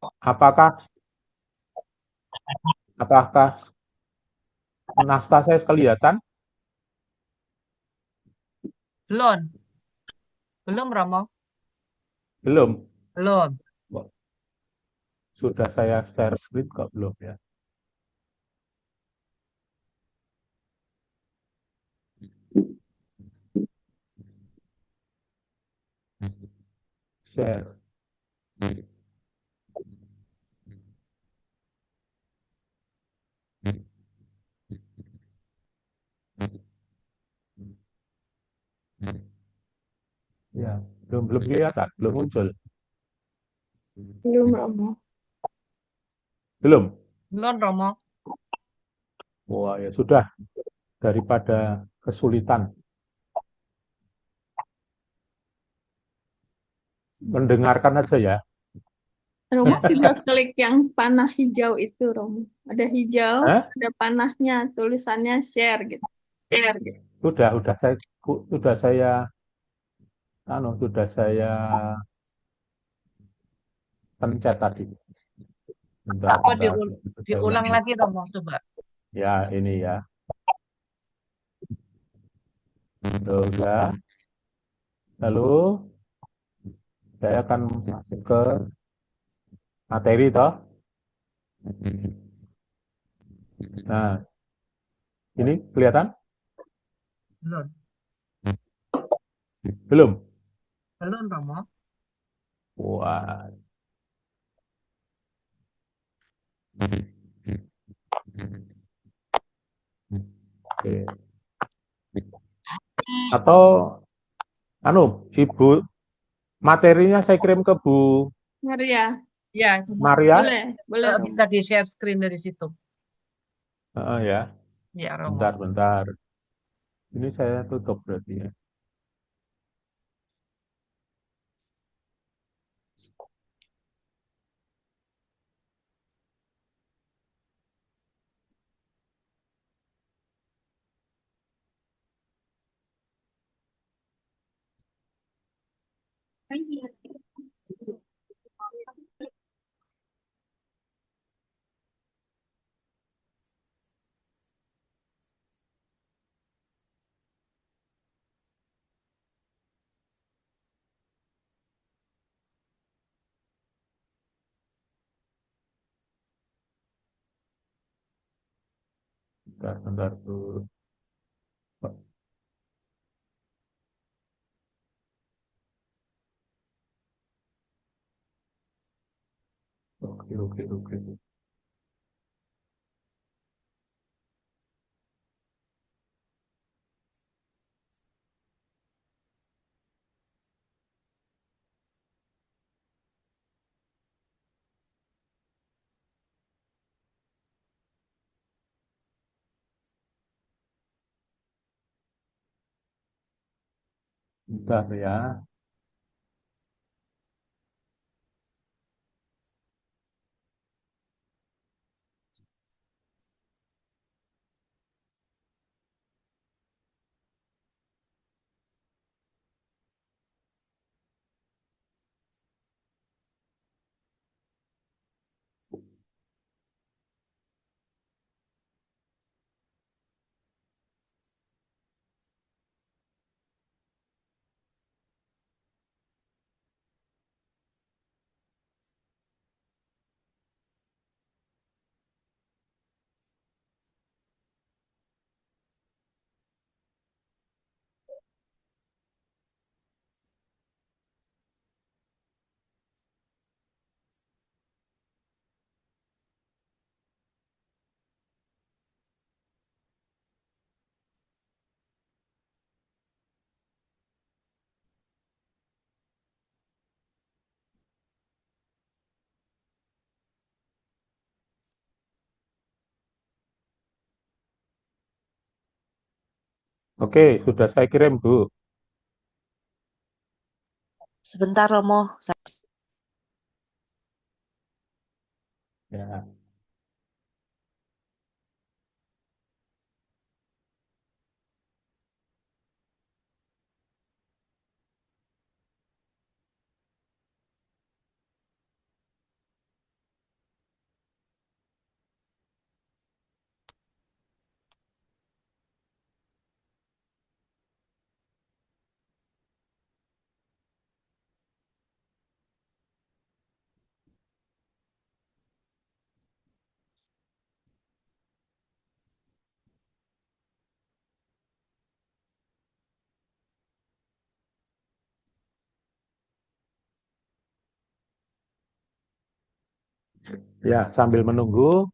Apakah apakah naskah saya kelihatan? Belum, belum Romo, Belum. belum. Sudah saya share screen kok belum ya? Share. Ya, belum belum kelihatan, belum muncul. Belum, Romo. Belum. Belum Romo. Wah, ya sudah, daripada kesulitan mendengarkan aja ya. Romo Ya, sudah silakan. klik yang panah hijau itu, Romo. Ada hijau, Hah? ada panahnya, tulisannya share gitu. Share gitu. Sudah saya pencet tadi. Bentar, Oh, bentar. Saya diulang ulangi. lagi Romo, coba. Ya, ini ya. Sudah. Lalu saya akan masuk ke materi toh. Nah, ini kelihatan? Belum, Belum. belum Romo. Wah, oke. Atau Ibu materinya saya kirim ke Bu Maria, Ya, Maria. boleh, boleh, bisa Romo. di-share screen dari situ. Ya, Ya, Romo. bentar, bentar. Ini saya tutup berarti ya. Bentar, bentar tuh. Oke, oke, oke. Bentar ya. Oke, sudah saya kirim, Bu. Sebentar Romo, Ya, Ya, sambil menunggu,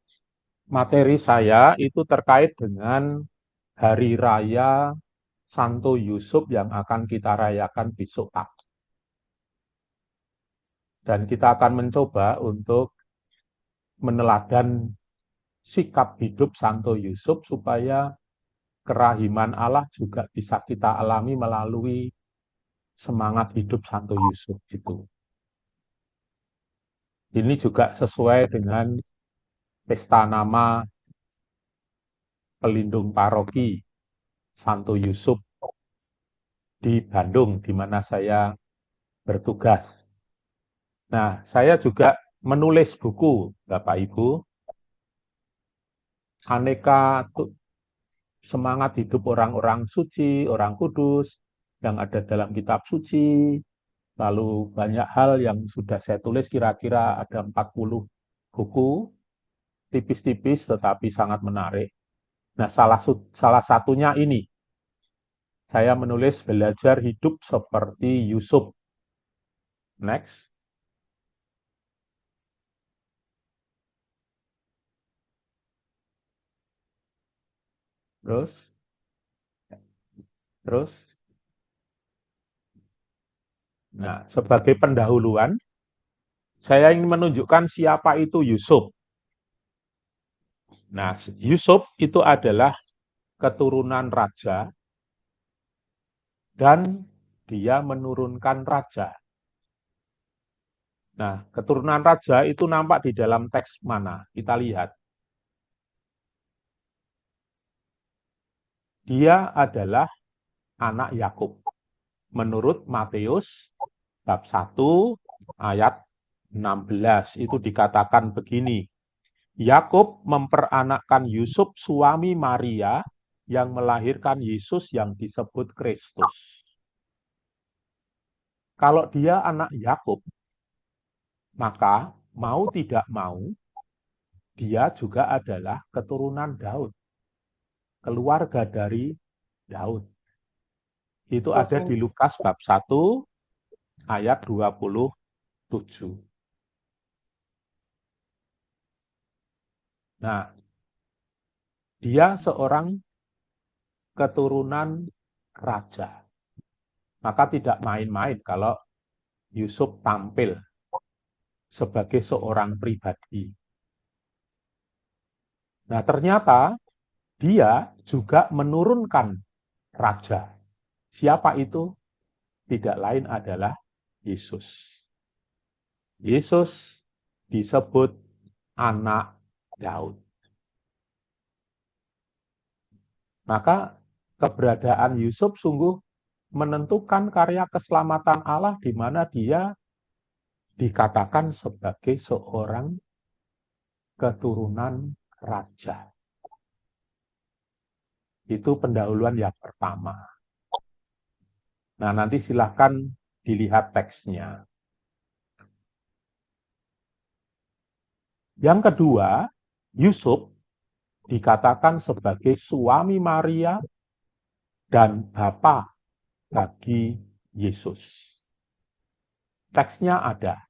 materi saya itu terkait dengan Hari Raya Santo Yusuf yang akan kita rayakan besok pagi. Dan kita akan mencoba untuk meneladan sikap hidup Santo Yusuf supaya kerahiman Allah juga bisa kita alami melalui semangat hidup Santo Yusuf itu. Ini juga sesuai dengan pesta nama pelindung paroki Santo Yusuf di Bandung, di mana saya bertugas. Nah, saya juga menulis buku, Bapak Ibu, aneka semangat hidup orang-orang suci, orang kudus, yang ada dalam kitab suci, lalu banyak hal yang sudah saya tulis, kira-kira ada 40 buku, tipis-tipis tetapi sangat menarik. Nah, salah satunya ini, saya menulis belajar hidup seperti Yusuf. Next. Terus. Nah, sebagai pendahuluan, saya ingin menunjukkan siapa itu Yusuf. Nah, Yusuf itu adalah keturunan raja dan dia menurunkan raja. Nah, keturunan raja itu nampak di dalam teks mana? Kita lihat. Dia adalah anak Yakub. Menurut Matius bab 1 ayat 16 itu dikatakan begini. Yakub memperanakkan Yusuf suami Maria yang melahirkan Yesus yang disebut Kristus. Kalau dia anak Yakub, maka mau tidak mau, dia juga adalah keturunan Daud. Keluarga dari Daud. Itu ada di Lukas bab 1 ayat 27. Nah, dia seorang keturunan raja. Maka tidak main-main kalau Yusuf tampil sebagai seorang pribadi. Nah, ternyata dia juga menurunkan raja. Siapa itu? Tidak lain adalah Yesus. Yesus disebut anak Daud. Maka keberadaan Yusuf sungguh menentukan karya keselamatan Allah di mana dia dikatakan sebagai seorang keturunan raja. Itu pendahuluan yang pertama. Nah, nanti silahkan dilihat teksnya. Yang kedua, Yusuf dikatakan sebagai suami Maria dan bapa bagi Yesus. Teksnya ada.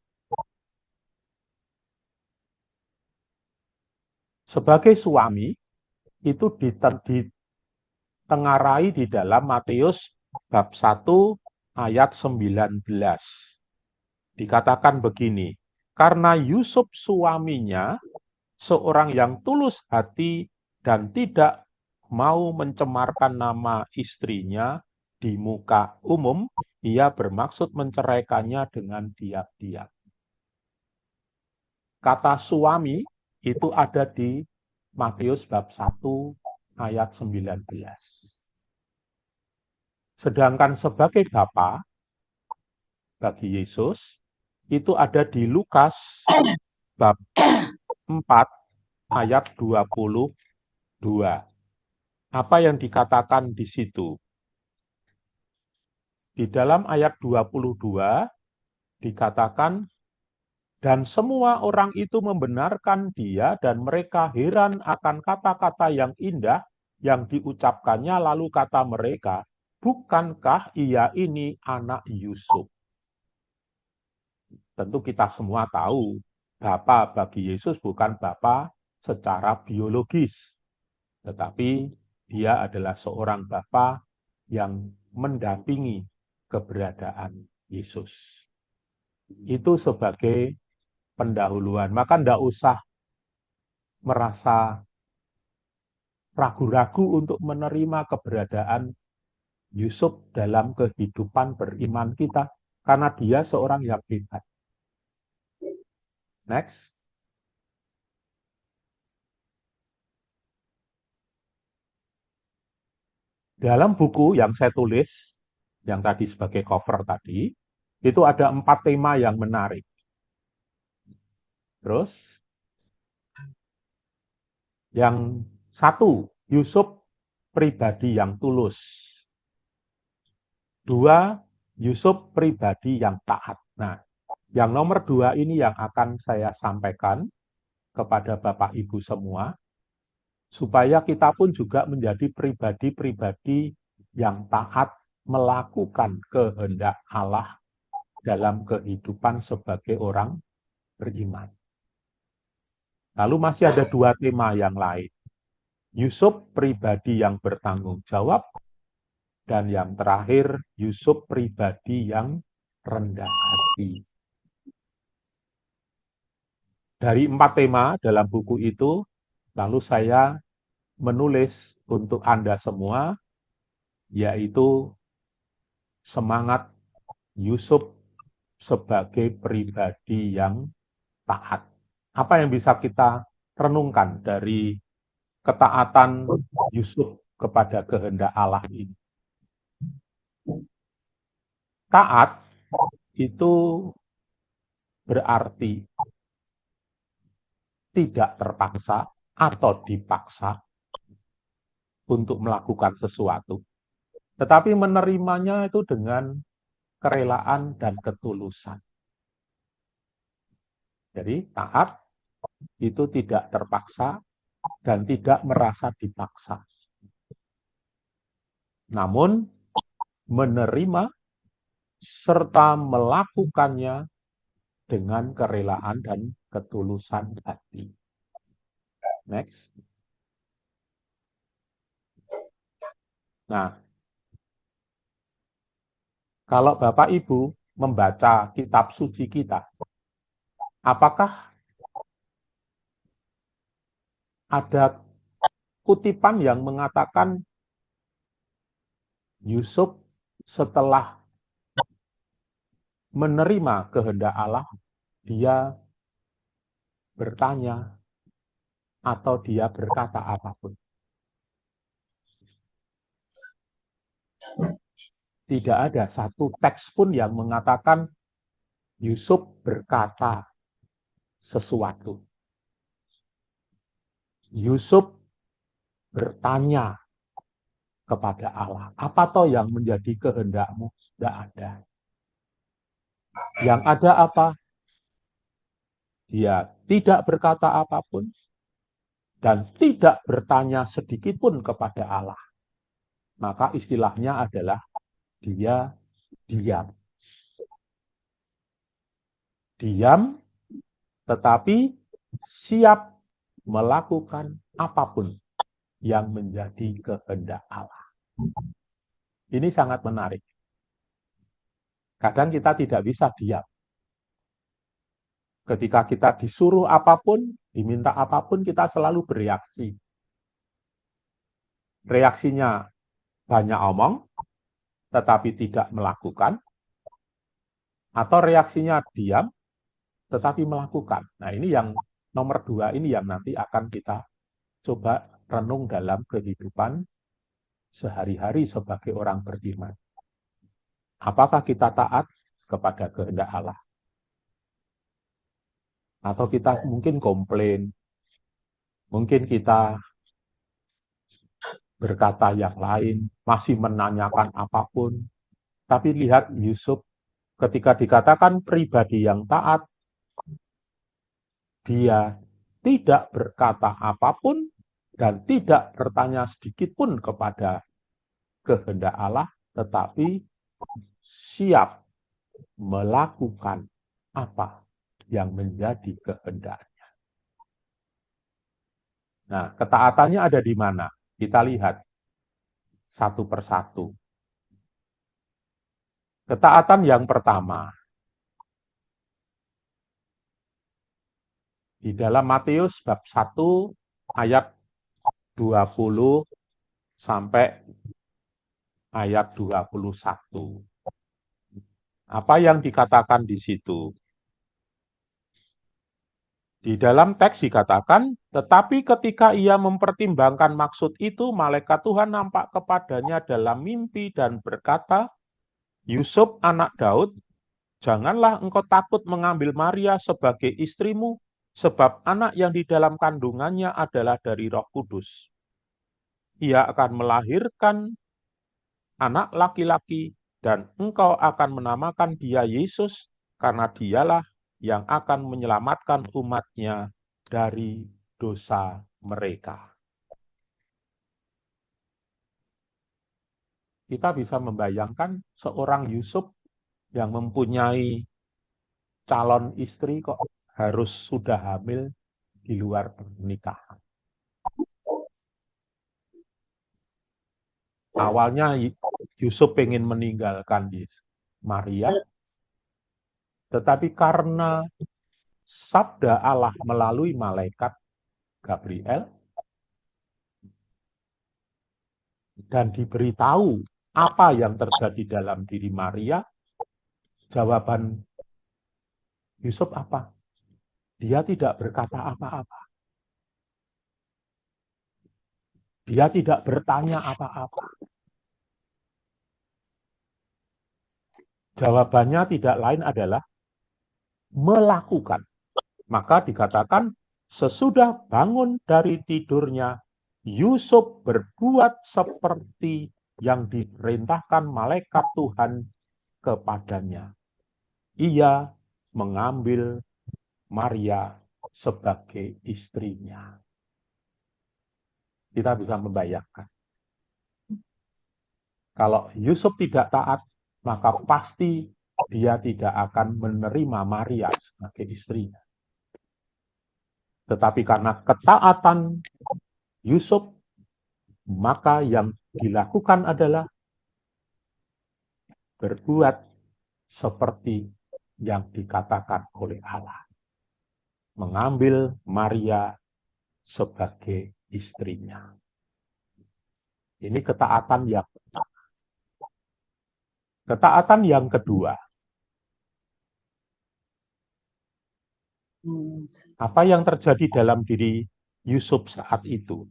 Sebagai suami, itu ditengarai di dalam Matius bab 1 ayat 19. Dikatakan begini, karena Yusuf suaminya seorang yang tulus hati dan tidak mau mencemarkan nama istrinya di muka umum, ia bermaksud menceraikannya dengan diam-diam. Kata suami itu ada di Matius bab 1 ayat 19. Sedangkan sebagai bapa bagi Yesus itu ada di Lukas bab 4 ayat 22. Apa yang dikatakan di situ? Di dalam ayat 22 dikatakan, dan semua orang itu membenarkan dia dan mereka heran akan kata-kata yang indah yang diucapkannya, lalu kata mereka, bukankah ia ini anak Yusuf? Tentu kita semua tahu Bapa bagi Yesus bukan Bapa secara biologis, tetapi dia adalah seorang Bapa yang mendampingi keberadaan Yesus. Itu sebagai pendahuluan. Maka tidak usah merasa ragu-ragu untuk menerima keberadaan Yusuf dalam kehidupan beriman kita, karena dia seorang yang hebat. Next. Dalam buku yang saya tulis, yang tadi sebagai cover tadi, itu ada 4 tema yang menarik. Terus, yang satu, Yusuf pribadi yang tulus. 2, Yusuf pribadi yang taat. Nah, yang nomor 2 ini yang akan saya sampaikan kepada Bapak Ibu semua, supaya kita pun juga menjadi pribadi-pribadi yang taat melakukan kehendak Allah dalam kehidupan sebagai orang beriman. Lalu masih ada 2 tema yang lain. Yusuf pribadi yang bertanggung jawab, dan yang terakhir, Yusuf pribadi yang rendah hati. Dari 4 tema dalam buku itu, lalu saya menulis untuk Anda semua, yaitu semangat Yusuf sebagai pribadi yang taat. Apa yang bisa kita renungkan dari ketaatan Yusuf kepada kehendak Allah ini? Taat itu berarti tidak terpaksa atau dipaksa untuk melakukan sesuatu, tetapi menerimanya itu dengan kerelaan dan ketulusan. Jadi taat itu tidak terpaksa dan tidak merasa dipaksa, namun menerima serta melakukannya dengan kerelaan dan ketulusan hati. Next. Nah, kalau Bapak Ibu membaca kitab suci kita, apakah ada kutipan yang mengatakan Yusuf setelah menerima kehendak Allah, dia bertanya atau dia berkata apapun? Tidak ada satu teks pun yang mengatakan Yusuf berkata sesuatu. Yusuf bertanya kepada Allah, apa toh yang menjadi kehendakmu? Tidak ada. Yang ada apa? Dia tidak berkata apapun dan tidak bertanya sedikit pun kepada Allah. Maka istilahnya adalah dia diam. Diam, tetapi siap melakukan apapun yang menjadi kehendak Allah. Ini sangat menarik. Kadang kita tidak bisa diam. Ketika kita disuruh apapun, diminta apapun, kita selalu bereaksi. Reaksinya banyak omong, tetapi tidak melakukan, atau reaksinya diam, tetapi melakukan. Nah, ini yang nomor 2, ini yang nanti akan kita coba renung dalam kehidupan sehari-hari sebagai orang beriman. Apakah kita taat kepada kehendak Allah? Atau kita mungkin komplain, mungkin kita berkata yang lain, masih menanyakan apapun. Tapi lihat Yusuf, ketika dikatakan pribadi yang taat, dia tidak berkata apapun dan tidak bertanya sedikit pun kepada kehendak Allah, tetapi siap melakukan apa yang menjadi kehendaknya. Nah, ketaatannya ada di mana? Kita lihat satu persatu. Ketaatan yang pertama, di dalam Matius bab 1 ayat 20 sampai ayat 21. Apa yang dikatakan di situ? Di dalam teks dikatakan, tetapi ketika ia mempertimbangkan maksud itu, malaikat Tuhan nampak kepadanya dalam mimpi dan berkata, Yusuf anak Daud, janganlah engkau takut mengambil Maria sebagai istrimu, sebab anak yang di dalam kandungannya adalah dari Roh Kudus. Ia akan melahirkan anak laki-laki, dan engkau akan menamakan dia Yesus, karena dialah yang akan menyelamatkan umatnya dari dosa mereka. Kita bisa membayangkan seorang Yusuf yang mempunyai calon istri kok harus sudah hamil di luar pernikahan. Awalnya Yusuf ingin meninggalkan Maria, tetapi karena sabda Allah melalui malaikat Gabriel dan diberitahu apa yang terjadi dalam diri Maria, jawaban Yusuf apa? Dia tidak berkata apa-apa. Dia tidak bertanya apa-apa. Jawabannya tidak lain adalah melakukan. Maka dikatakan, sesudah bangun dari tidurnya, Yusuf berbuat seperti yang diperintahkan malaikat Tuhan kepadanya. Ia mengambil Maria sebagai istrinya. Kita bisa membayangkan. Kalau Yusuf tidak taat, maka pasti dia tidak akan menerima Maria sebagai istrinya. Tetapi karena ketaatan Yusuf, maka yang dilakukan adalah berbuat seperti yang dikatakan oleh Allah. Mengambil Maria sebagai istrinya. Ini ketaatan yang pertama. Ketaatan yang kedua. Apa yang terjadi dalam diri Yusuf saat itu?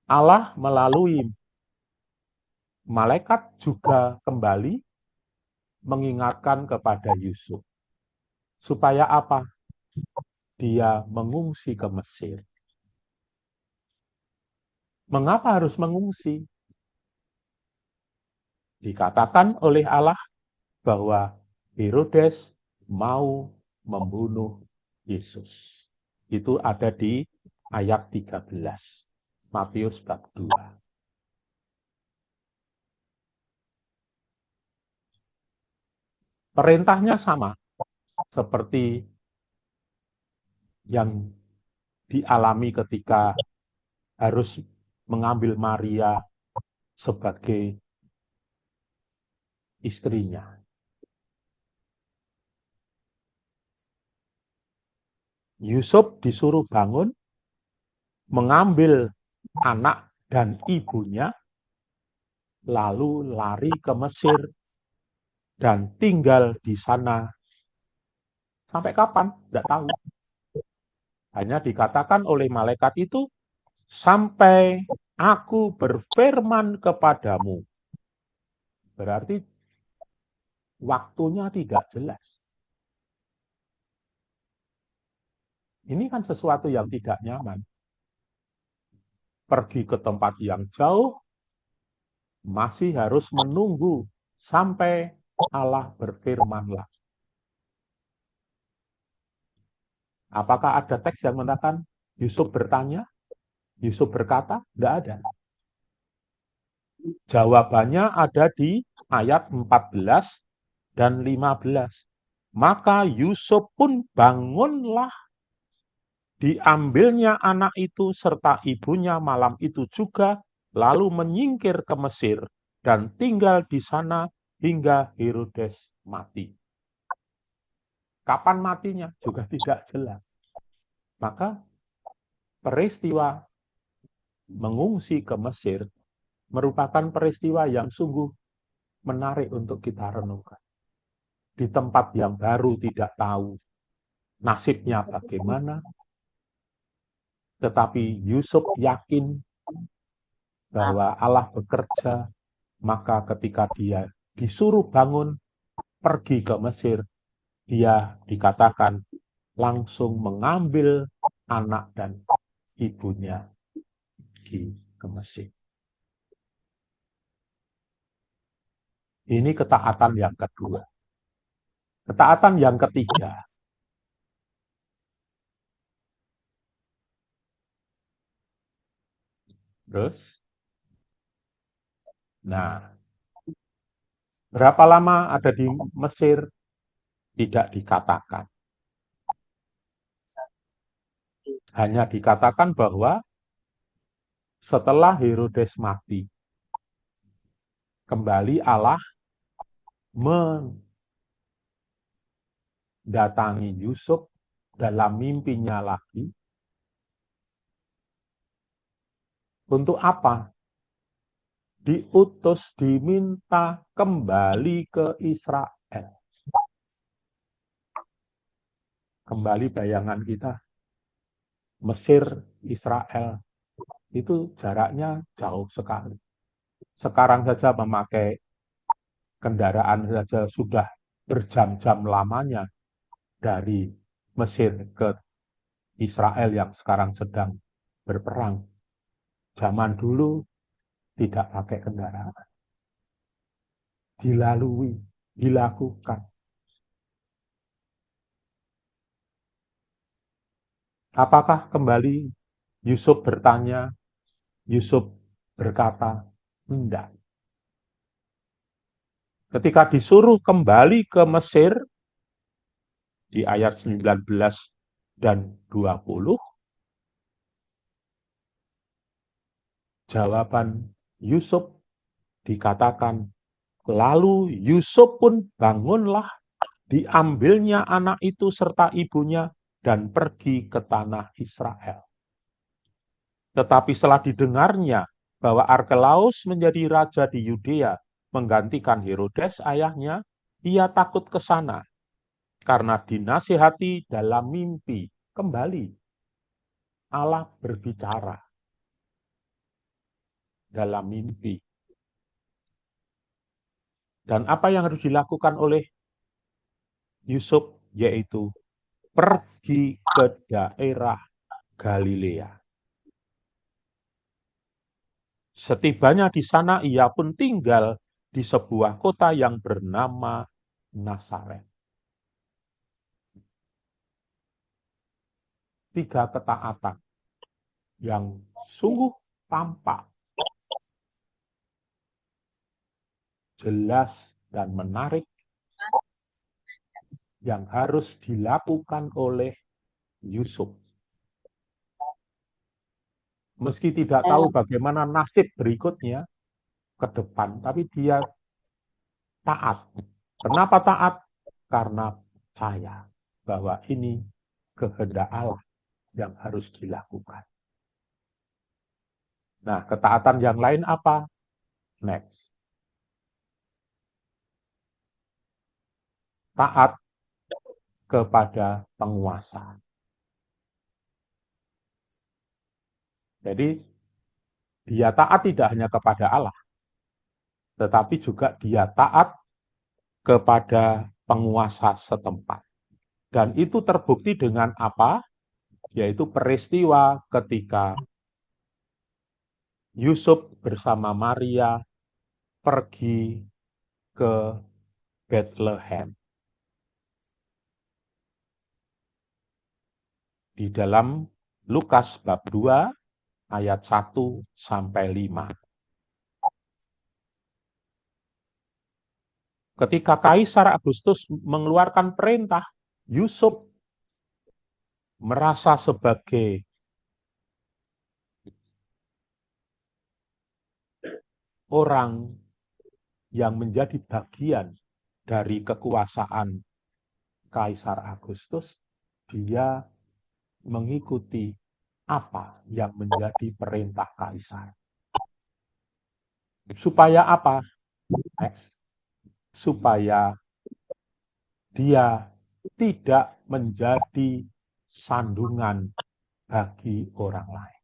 Allah melalui malaikat juga kembali mengingatkan kepada Yusuf. Supaya apa? Dia mengungsi ke Mesir. Mengapa harus mengungsi? Dikatakan oleh Allah bahwa Herodes mau membunuh Yesus. Itu ada di ayat 13. Matius bab 2. Perintahnya sama seperti yang dialami ketika harus mengambil Maria sebagai istrinya. Yusuf disuruh bangun, mengambil anak dan ibunya, lalu lari ke Mesir, dan tinggal di sana. Sampai kapan? Tidak tahu. Hanya dikatakan oleh malaikat itu, sampai aku berfirman kepadamu. Berarti waktunya tidak jelas. Ini kan sesuatu yang tidak nyaman. Pergi ke tempat yang jauh, masih harus menunggu sampai Allah berfirmanlah. Apakah ada teks yang mengatakan Yusuf bertanya? Yusuf berkata? Tidak ada. Jawabannya ada di ayat 14 dan 15. Maka Yusuf pun bangunlah, diambilnya anak itu serta ibunya malam itu juga, lalu menyingkir ke Mesir dan tinggal di sana hingga Herodes mati. Kapan matinya juga tidak jelas. Maka peristiwa mengungsi ke Mesir merupakan peristiwa yang sungguh menarik untuk kita renungkan. Di tempat yang baru tidak tahu nasibnya bagaimana, tetapi Yusuf yakin bahwa Allah bekerja, maka ketika dia disuruh bangun pergi ke Mesir, dia dikatakan langsung mengambil anak dan ibunya pergi ke Mesir. Ini ketaatan yang kedua. Ketaatan yang ketiga. Terus, nah, berapa lama ada di Mesir? Tidak dikatakan. Hanya dikatakan bahwa setelah Herodes mati, kembali Allah mendatangi Yusuf dalam mimpinya lagi. Untuk apa? Diutus, diminta kembali ke Israel. Kembali bayangan kita. Mesir, Israel, itu jaraknya jauh sekali. Sekarang saja memakai kendaraan saja sudah berjam-jam lamanya dari Mesir ke Israel yang sekarang sedang berperang. Zaman dulu tidak pakai kendaraan. Dilalui, dilakukan. Apakah kembali Yusuf bertanya, Yusuf berkata, enggak. Ketika disuruh kembali ke Mesir, di ayat 19 dan 20, jawaban Yusuf dikatakan, lalu Yusuf pun bangunlah, diambilnya anak itu serta ibunya, dan pergi ke tanah Israel. Tetapi setelah didengarnya bahwa Arkelaus menjadi raja di Yudea, menggantikan Herodes ayahnya, ia takut ke sana. Karena dinasihati dalam mimpi, kembali Allah berbicara dalam mimpi. Dan apa yang harus dilakukan oleh Yusuf, yaitu pergi ke daerah Galilea. Setibanya di sana, ia pun tinggal di sebuah kota yang bernama Nazaret. 3 ketaatan yang sungguh tampak, jelas dan menarik yang harus dilakukan oleh Yusuf. Meski tidak tahu bagaimana nasib berikutnya ke depan, tapi dia taat. Kenapa taat? Karena percaya bahwa ini kehendak Allah yang harus dilakukan. Nah, ketaatan yang lain apa? Next. Taat kepada penguasa. Jadi, dia taat tidak hanya kepada Allah, tetapi juga dia taat kepada penguasa setempat. Dan itu terbukti dengan apa? Yaitu peristiwa ketika Yusuf bersama Maria pergi ke Bethlehem. Di dalam Lukas bab 2 ayat 1 sampai 5. Ketika Kaisar Agustus mengeluarkan perintah, Yusuf merasa sebagai orang yang menjadi bagian dari kekuasaan Kaisar Agustus, dia mengikuti apa yang menjadi perintah Kaisar. Supaya apa? Next. Supaya dia tidak menjadi sandungan bagi orang lain.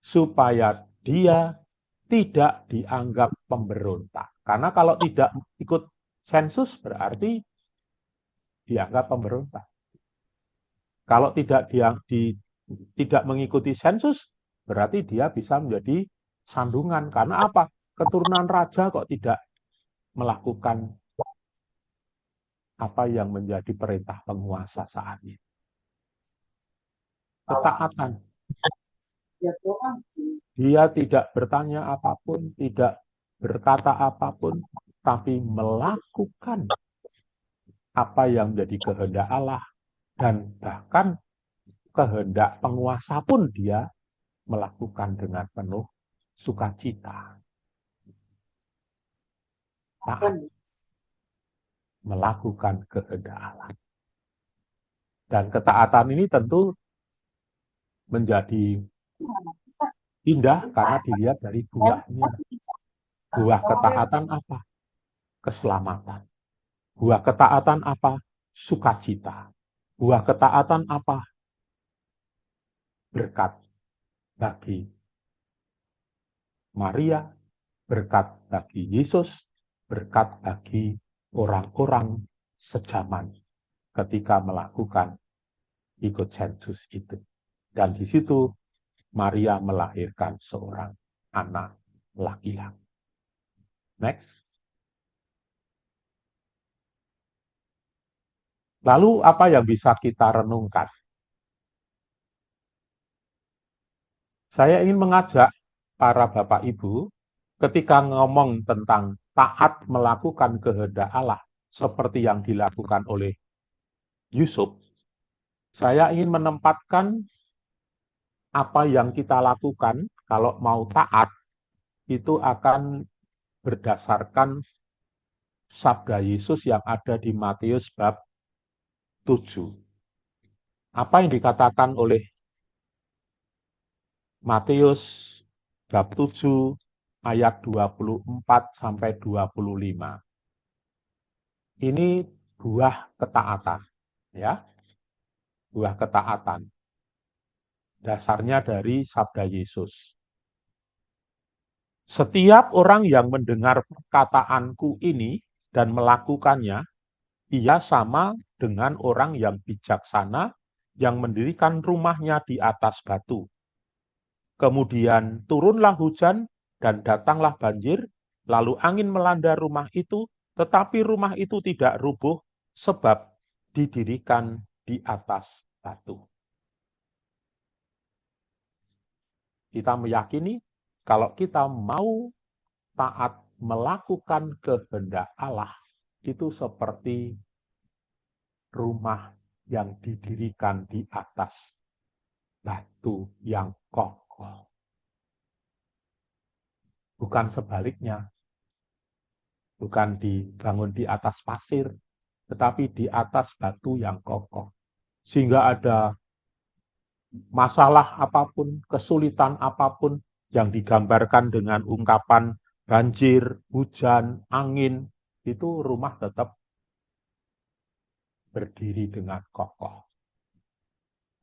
Supaya dia tidak dianggap pemberontak. Karena kalau tidak ikut sensus berarti dianggap pemberontak. Kalau tidak tidak mengikuti sensus, berarti dia bisa menjadi sandungan. Karena apa? Keturunan raja kok tidak melakukan apa yang menjadi perintah penguasa saat ini. Ketaatan. Dia tidak bertanya apapun, tidak berkata apapun, tapi melakukan apa yang menjadi kehendak Allah, dan bahkan kehendak penguasa pun dia melakukan dengan penuh sukacita. Taat. Melakukan kehendak Allah. Dan ketaatan ini tentu menjadi indah karena dilihat dari buahnya. Buah ketaatan apa? Keselamatan. Buah ketaatan apa? Sukacita. Buah ketaatan apa? Berkat bagi Maria, berkat bagi Yesus, berkat bagi orang-orang sejaman ketika melakukan ikut sensus itu. Dan di situ Maria melahirkan seorang anak laki-laki. Next. Lalu apa yang bisa kita renungkan? Saya ingin mengajak para Bapak Ibu ketika ngomong tentang taat melakukan kehendak Allah seperti yang dilakukan oleh Yusuf, saya ingin menempatkan apa yang kita lakukan kalau mau taat itu akan berdasarkan sabda Yesus yang ada di Matius bab 7. Apa yang dikatakan oleh Matius bab 7 ayat 24 sampai 25. Ini buah ketaatan, ya. Buah ketaatan. Dasarnya dari sabda Yesus. Setiap orang yang mendengar perkataanku ini dan melakukannya, ia sama dengan orang yang bijaksana yang mendirikan rumahnya di atas batu. Kemudian turunlah hujan dan datanglah banjir, lalu angin melanda rumah itu, tetapi rumah itu tidak rubuh sebab didirikan di atas batu. Kita meyakini kalau kita mau taat melakukan kehendak Allah, itu seperti rumah yang didirikan di atas batu yang kokoh. Bukan sebaliknya. Bukan dibangun di atas pasir, tetapi di atas batu yang kokoh. Sehingga ada masalah apapun, kesulitan apapun yang digambarkan dengan ungkapan banjir, hujan, angin, itu rumah tetap berdiri dengan kokoh.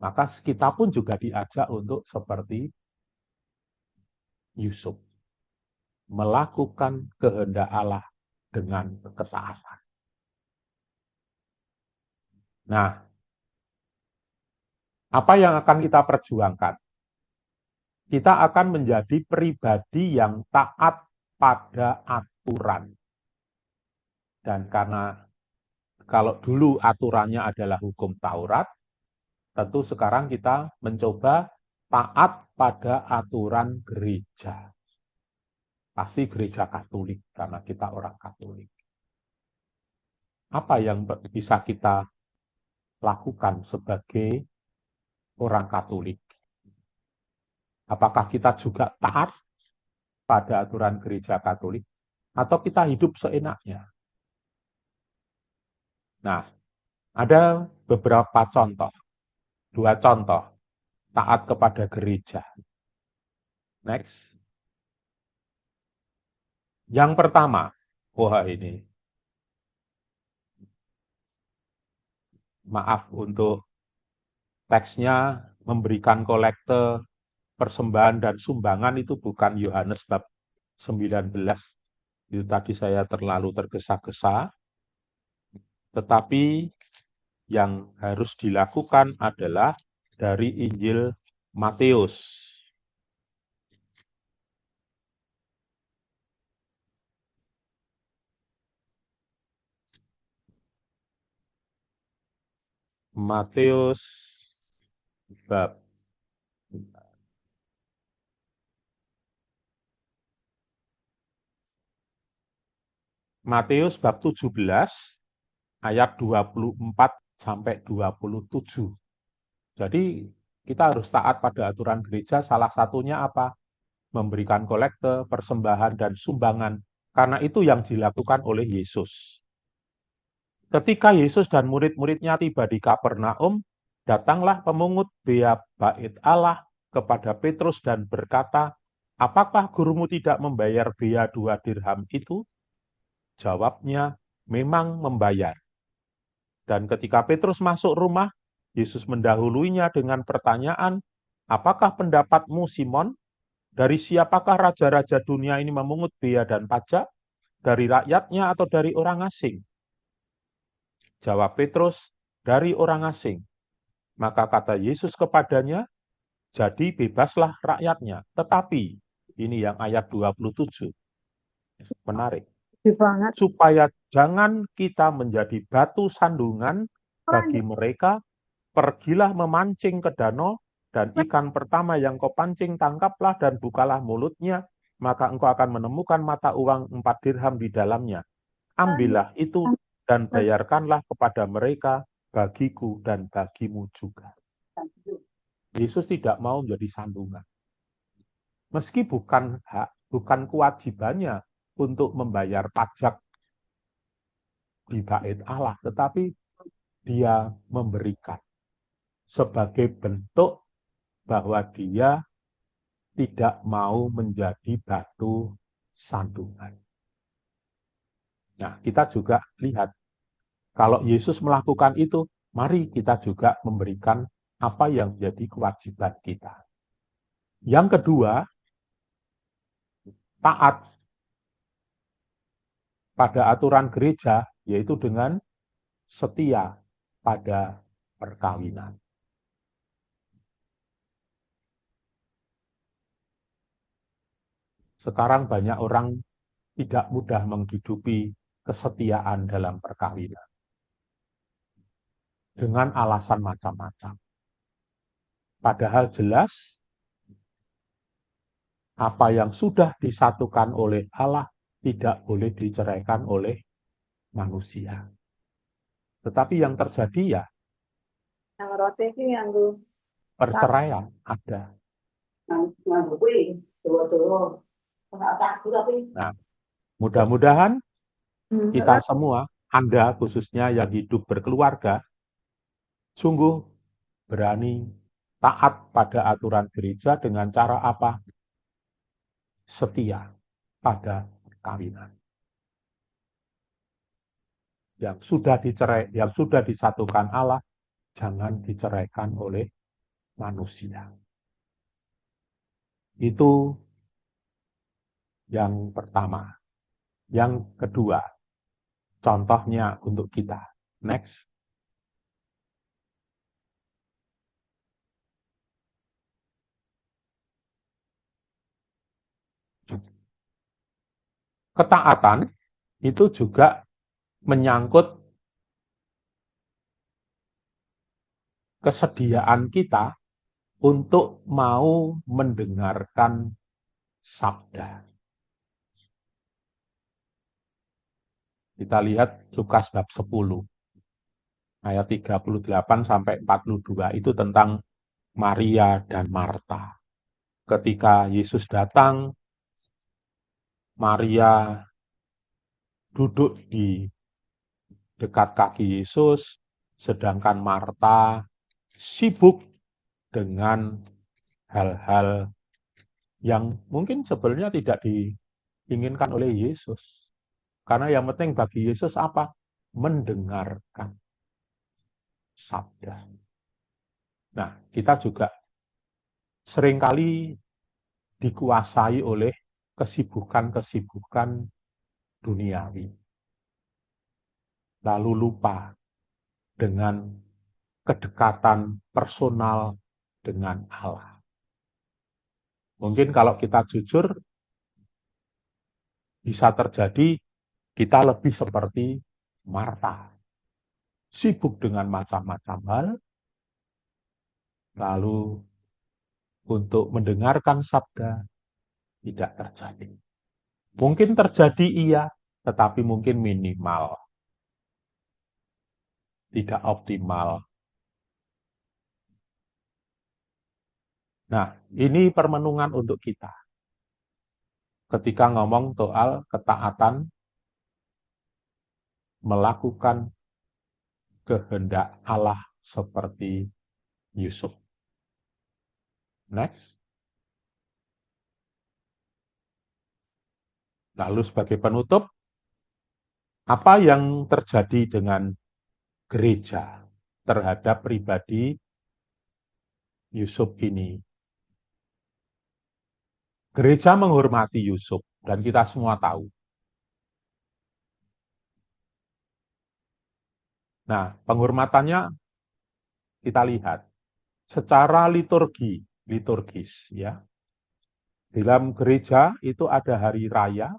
Maka kita pun juga diajak untuk seperti Yusuf, melakukan kehendak Allah dengan ketaatan. Nah, apa yang akan kita perjuangkan? Kita akan menjadi pribadi yang taat pada aturan. Dan karena kalau dulu aturannya adalah hukum Taurat, tentu sekarang kita mencoba taat pada aturan gereja. Pasti gereja Katolik, karena kita orang Katolik. Apa yang bisa kita lakukan sebagai orang Katolik? Apakah kita juga taat pada aturan gereja Katolik, atau kita hidup seenaknya? Nah, ada beberapa contoh, 2 contoh taat kepada gereja. Next. Yang pertama, wah ini, maaf untuk teksnya, memberikan kolekte, persembahan dan sumbangan itu bukan Yohanes bab 19. Itu tadi saya terlalu tergesa-gesa. Tetapi yang harus dilakukan adalah dari Injil Matius. Matius bab Matius bab 17 ayat 24 sampai 27. Jadi kita harus taat pada aturan gereja, salah satunya apa? Memberikan kolekte, persembahan, dan sumbangan. Karena itu yang dilakukan oleh Yesus. Ketika Yesus dan murid-muridnya tiba di Kapernaum, datanglah pemungut bea bait Allah kepada Petrus dan berkata, "Apakah gurumu tidak membayar bea 2 dirham itu?" Jawabnya, "Memang membayar." Dan ketika Petrus masuk rumah, Yesus mendahuluinya dengan pertanyaan, "Apakah pendapatmu, Simon? Dari siapakah raja-raja dunia ini memungut bea dan pajak? Dari rakyatnya atau dari orang asing?" Jawab Petrus, "Dari orang asing." Maka kata Yesus kepadanya, "Jadi bebaslah rakyatnya." Tetapi, ini yang ayat 27, menarik. Banget. Supaya jangan kita menjadi batu sandungan bagi mereka, pergilah memancing ke danau, dan ikan pertama yang kau pancing tangkaplah dan bukalah mulutnya, maka engkau akan menemukan mata uang 4 dirham di dalamnya. Ambillah itu dan bayarkanlah kepada mereka, bagiku dan bagimu juga. Yesus tidak mau menjadi sandungan. Meski bukan kewajibannya untuk membayar pajak di bait Allah, tetapi dia memberikan sebagai bentuk bahwa dia tidak mau menjadi batu sandungan. Nah, kita juga lihat, kalau Yesus melakukan itu, mari kita juga memberikan apa yang menjadi kewajiban kita. Yang kedua, taat pada aturan gereja, yaitu dengan setia pada perkawinan. Sekarang banyak orang tidak mudah menghidupi kesetiaan dalam perkawinan dengan alasan macam-macam. Padahal jelas apa yang sudah disatukan oleh Allah tidak boleh diceraikan oleh manusia. Tetapi yang terjadi ya Yang roti itu yang gue perceraian ada. Nah, mudah-mudahan kita semua, Anda khususnya yang hidup berkeluarga, sungguh berani taat pada aturan gereja dengan cara apa? Setia pada perkawinan. Yang sudah disatukan Allah, jangan diceraikan oleh manusia. Itu yang pertama. Yang kedua, contohnya untuk kita. Next. Ketaatan itu juga menyangkut kesediaan kita untuk mau mendengarkan sabda. Kita lihat Lukas bab 10, ayat 38 sampai 42, itu tentang Maria dan Marta. Ketika Yesus datang, Maria duduk di dekat kaki Yesus, sedangkan Marta sibuk dengan hal-hal yang mungkin sebenarnya tidak diinginkan oleh Yesus. Karena yang penting bagi Yesus apa? Mendengarkan sabda. Nah, kita juga seringkali dikuasai oleh kesibukan-kesibukan duniawi. Lalu lupa dengan kedekatan personal dengan Allah. Mungkin kalau kita jujur, bisa terjadi kita lebih seperti Marta. Sibuk dengan macam-macam hal, lalu untuk mendengarkan sabda tidak terjadi. Mungkin terjadi iya, tetapi mungkin minimal. Tidak optimal. Nah, ini permenungan untuk kita. Ketika ngomong soal ketaatan, melakukan kehendak Allah seperti Yusuf. Next. Lalu sebagai penutup, apa yang terjadi dengan gereja terhadap pribadi Yusuf ini? Gereja menghormati Yusuf, dan kita semua tahu. Nah, penghormatannya kita lihat secara liturgis ya. Dalam gereja itu ada hari raya,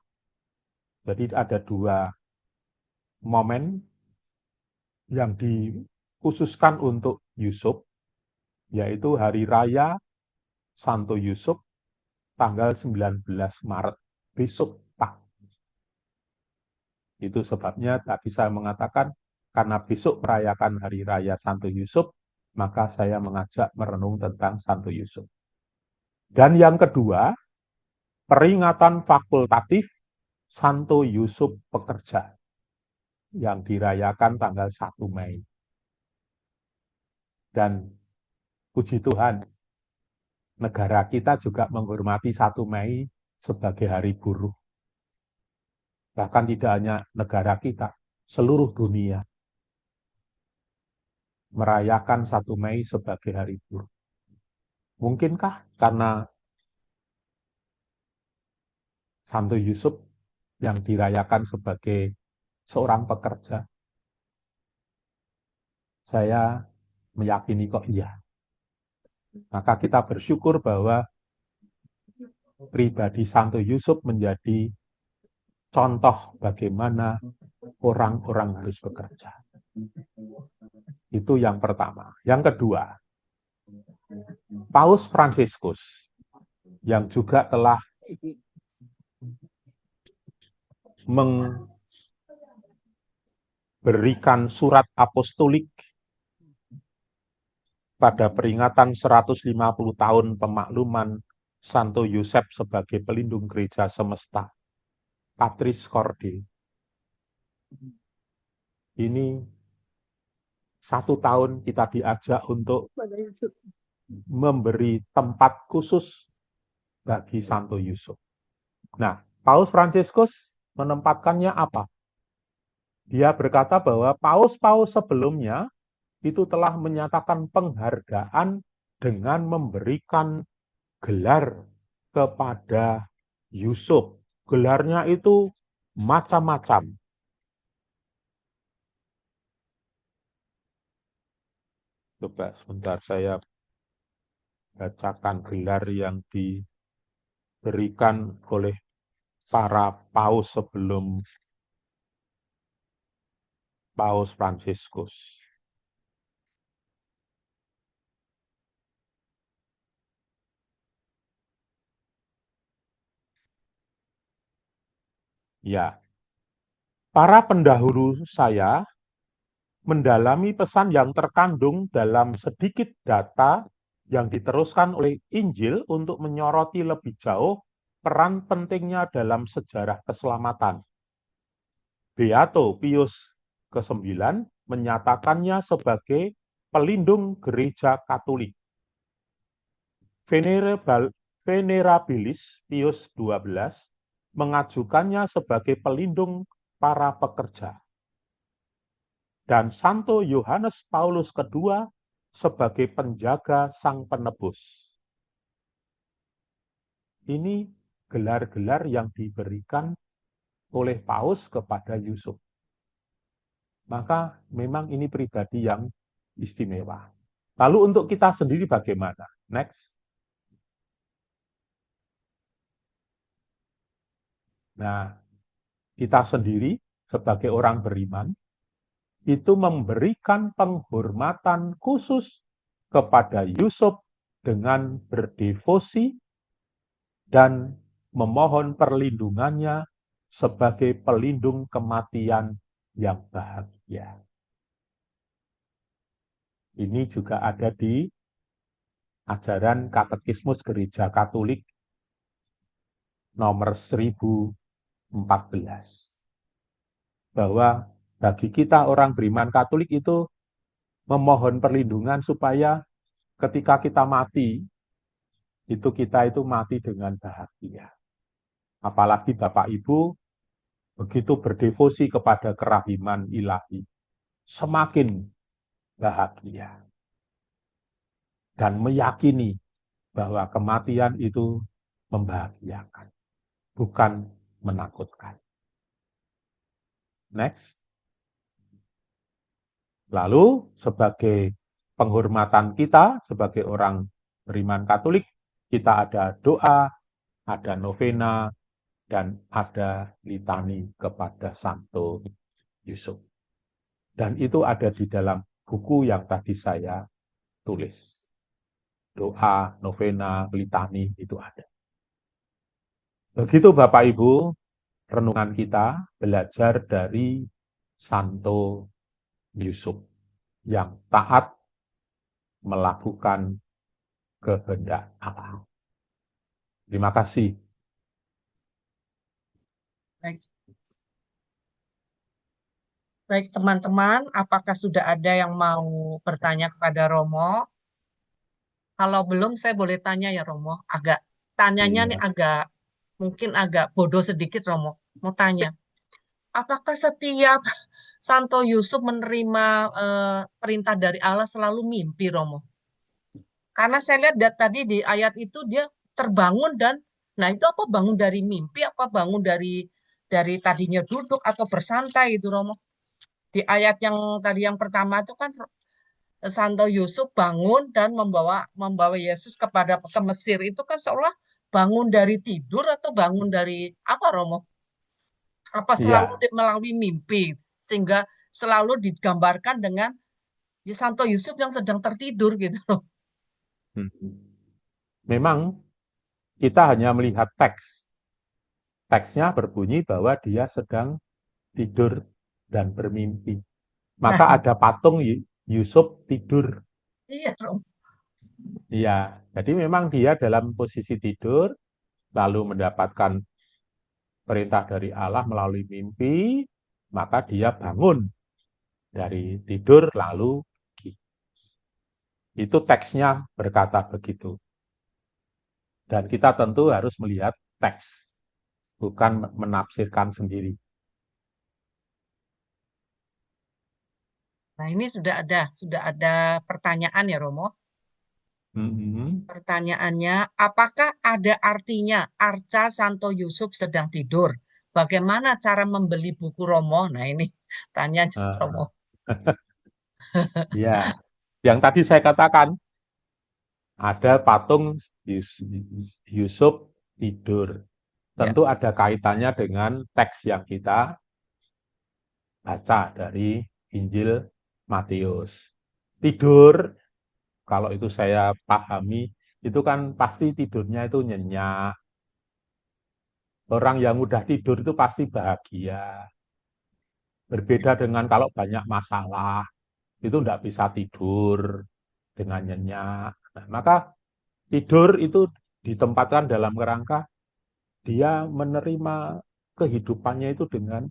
jadi ada dua momen yang dikhususkan untuk Yusuf, yaitu hari raya Santo Yusuf tanggal 19 Maret, besok Pak. Itu sebabnya tadi saya mengatakan, karena besok merayakan hari raya Santo Yusuf, maka saya mengajak merenung tentang Santo Yusuf. Dan yang kedua, peringatan fakultatif Santo Yusuf Pekerja yang dirayakan tanggal 1 Mei. Dan puji Tuhan, negara kita juga menghormati 1 Mei sebagai hari buruh. Bahkan tidak hanya negara kita, seluruh dunia merayakan 1 Mei sebagai hari buruh. Mungkinkah karena Santo Yusuf yang dirayakan sebagai seorang pekerja? Saya meyakini kok iya. Maka kita bersyukur bahwa pribadi Santo Yusuf menjadi contoh bagaimana orang-orang harus bekerja. Itu yang pertama. Yang kedua, Paus Fransiskus yang juga telah memberikan surat apostolik pada peringatan 150 tahun pemakluman Santo Yosef sebagai pelindung gereja semesta, Patris Corde. Ini 1 tahun kita diajak untuk memberi tempat khusus bagi Santo Yusuf. Nah, Paus Fransiskus menempatkannya apa? Dia berkata bahwa paus-paus sebelumnya itu telah menyatakan penghargaan dengan memberikan gelar kepada Yusuf. Gelarnya itu macam-macam. Coba sebentar saya bacakan gelar yang diberikan oleh para paus sebelum Paus Fransiskus. Ya, Para pendahulu saya mendalami pesan yang terkandung dalam sedikit data yang diteruskan oleh Injil untuk menyoroti lebih jauh peran pentingnya dalam sejarah keselamatan. Beato Pius ke-9 menyatakannya sebagai pelindung gereja Katolik. Venerabilis Pius XII mengajukannya sebagai pelindung para pekerja. Dan Santo Yohanes Paulus II sebagai penjaga sang penebus. Ini gelar-gelar yang diberikan oleh Paus kepada Yusuf. Maka memang ini pribadi yang istimewa. Lalu untuk kita sendiri bagaimana? Next. Nah, kita sendiri sebagai orang beriman, itu memberikan penghormatan khusus kepada Yusuf dengan berdevosi dan memohon perlindungannya sebagai pelindung kematian yang bahagia. Ini juga ada di ajaran Katekismus Gereja Katolik nomor 1014. Bahwa bagi kita orang beriman Katolik itu memohon perlindungan supaya ketika kita mati, kita itu mati dengan bahagia. Apalagi Bapak Ibu begitu berdevosi kepada kerahiman ilahi, semakin bahagia. Dan meyakini bahwa kematian itu membahagiakan, bukan menakutkan. Next. Lalu sebagai penghormatan kita sebagai orang beriman Katolik, kita ada doa, ada novena, dan ada litani kepada Santo Yusuf. Dan itu ada di dalam buku yang tadi saya tulis. Doa, novena, litani, itu ada. Begitu Bapak Ibu, renungan kita belajar dari Santo Yusuf yang taat melakukan kehendak Allah. Terima kasih. Baik. Baik, teman-teman, apakah sudah ada yang mau bertanya kepada Romo? Kalau belum, saya boleh tanya ya, Romo. Tanyanya nih mungkin agak bodoh sedikit, Romo. Mau tanya, apakah setiap Santo Yusuf menerima perintah dari Allah selalu mimpi, Romo? Karena saya lihat tadi di ayat itu dia terbangun dan, nah itu apa bangun dari mimpi, apa bangun dari tadinya duduk atau bersantai itu, Romo? Di ayat yang tadi yang pertama itu kan Santo Yusuf bangun dan membawa Yesus ke Mesir. Itu kan seolah bangun dari tidur atau bangun dari apa, Romo? Apa selalu Iya. melalui mimpi sehingga selalu digambarkan dengan Santo Yusuf yang sedang tertidur gitu. Memang kita hanya melihat teks. Teksnya berbunyi bahwa dia sedang tidur dan bermimpi. Maka ada patung Yusuf tidur. Iya, Romo. Iya, jadi memang dia dalam posisi tidur, lalu mendapatkan perintah dari Allah melalui mimpi, maka dia bangun dari tidur lalu pergi. Itu teksnya berkata begitu. Dan kita tentu harus melihat teks, bukan menafsirkan sendiri. Nah, ini sudah ada pertanyaan ya, Romo. Pertanyaannya, apakah ada artinya Arca Santo Yusuf sedang tidur? Bagaimana cara membeli buku Romo? Nah, ini tanya Romo. Ya, yang tadi saya katakan, ada patung Yusuf tidur. Tentu ada kaitannya dengan teks yang kita baca dari Injil Matius. Tidur, kalau itu saya pahami, itu kan pasti tidurnya itu nyenyak. Orang yang udah tidur itu pasti bahagia. Berbeda dengan kalau banyak masalah, itu tidak bisa tidur dengan nyenyak. Nah, maka tidur itu ditempatkan dalam kerangka dia menerima kehidupannya itu dengan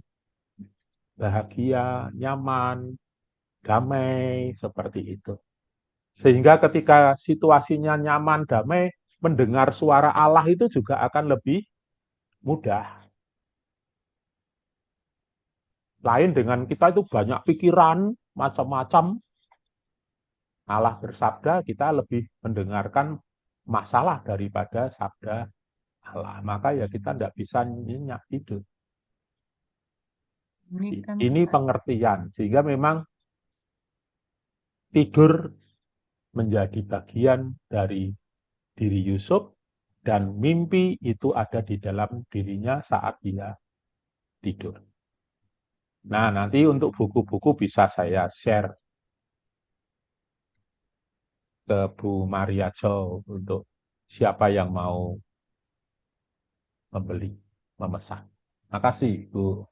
bahagia, nyaman, damai, seperti itu. Sehingga ketika situasinya nyaman, damai, mendengar suara Allah itu juga akan lebih mudah. Lain dengan kita itu banyak pikiran, macam-macam. Allah bersabda, kita lebih mendengarkan masalah daripada sabda Allah. Maka ya kita tidak bisa nyenyak tidur. Ini kan Ini pengertian. Sehingga memang tidur menjadi bagian dari diri Yusuf, dan mimpi itu ada di dalam dirinya saat dia tidur. Nah, nanti untuk buku-buku bisa saya share ke Bu Maria Jo untuk siapa yang mau membeli, memesan. Makasih, Bu.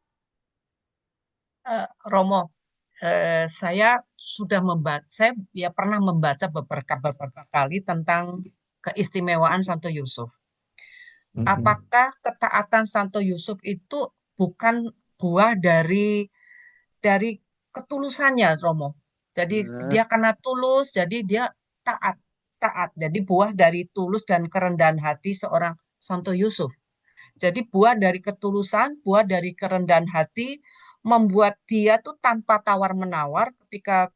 Romo, saya sudah membaca, saya ya pernah membaca beberapa kali tentang keistimewaan Santo Yusuf. Apakah ketaatan Santo Yusuf itu bukan buah dari ketulusannya, Romo? Jadi dia karena tulus, jadi dia taat, taat. Jadi buah dari tulus dan kerendahan hati seorang Santo Yusuf. Jadi buah dari ketulusan, buah dari kerendahan hati membuat dia tuh tanpa tawar-menawar ketika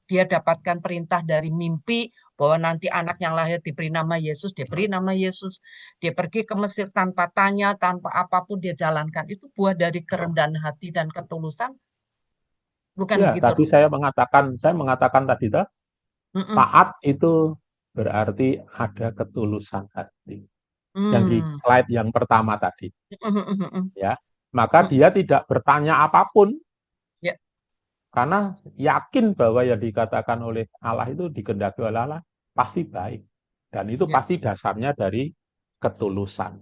dia dapatkan perintah dari mimpi bahwa nanti anak yang lahir diberi nama Yesus, dia beri nama Yesus. Dia pergi ke Mesir tanpa tanya, tanpa apapun dia jalankan. Itu buah dari kerendahan hati dan ketulusan, bukan Ya, begitu? tadi saya mengatakan tadi, Mm-mm. taat itu berarti ada ketulusan hati. Yang di Hmm. slide yang pertama tadi, Mm-mm. ya. Maka Mm-mm. dia tidak bertanya apapun, Ya, karena yakin bahwa yang dikatakan oleh Allah itu dikehendaki oleh Allah pasti baik. Dan itu ya, pasti dasarnya dari ketulusan.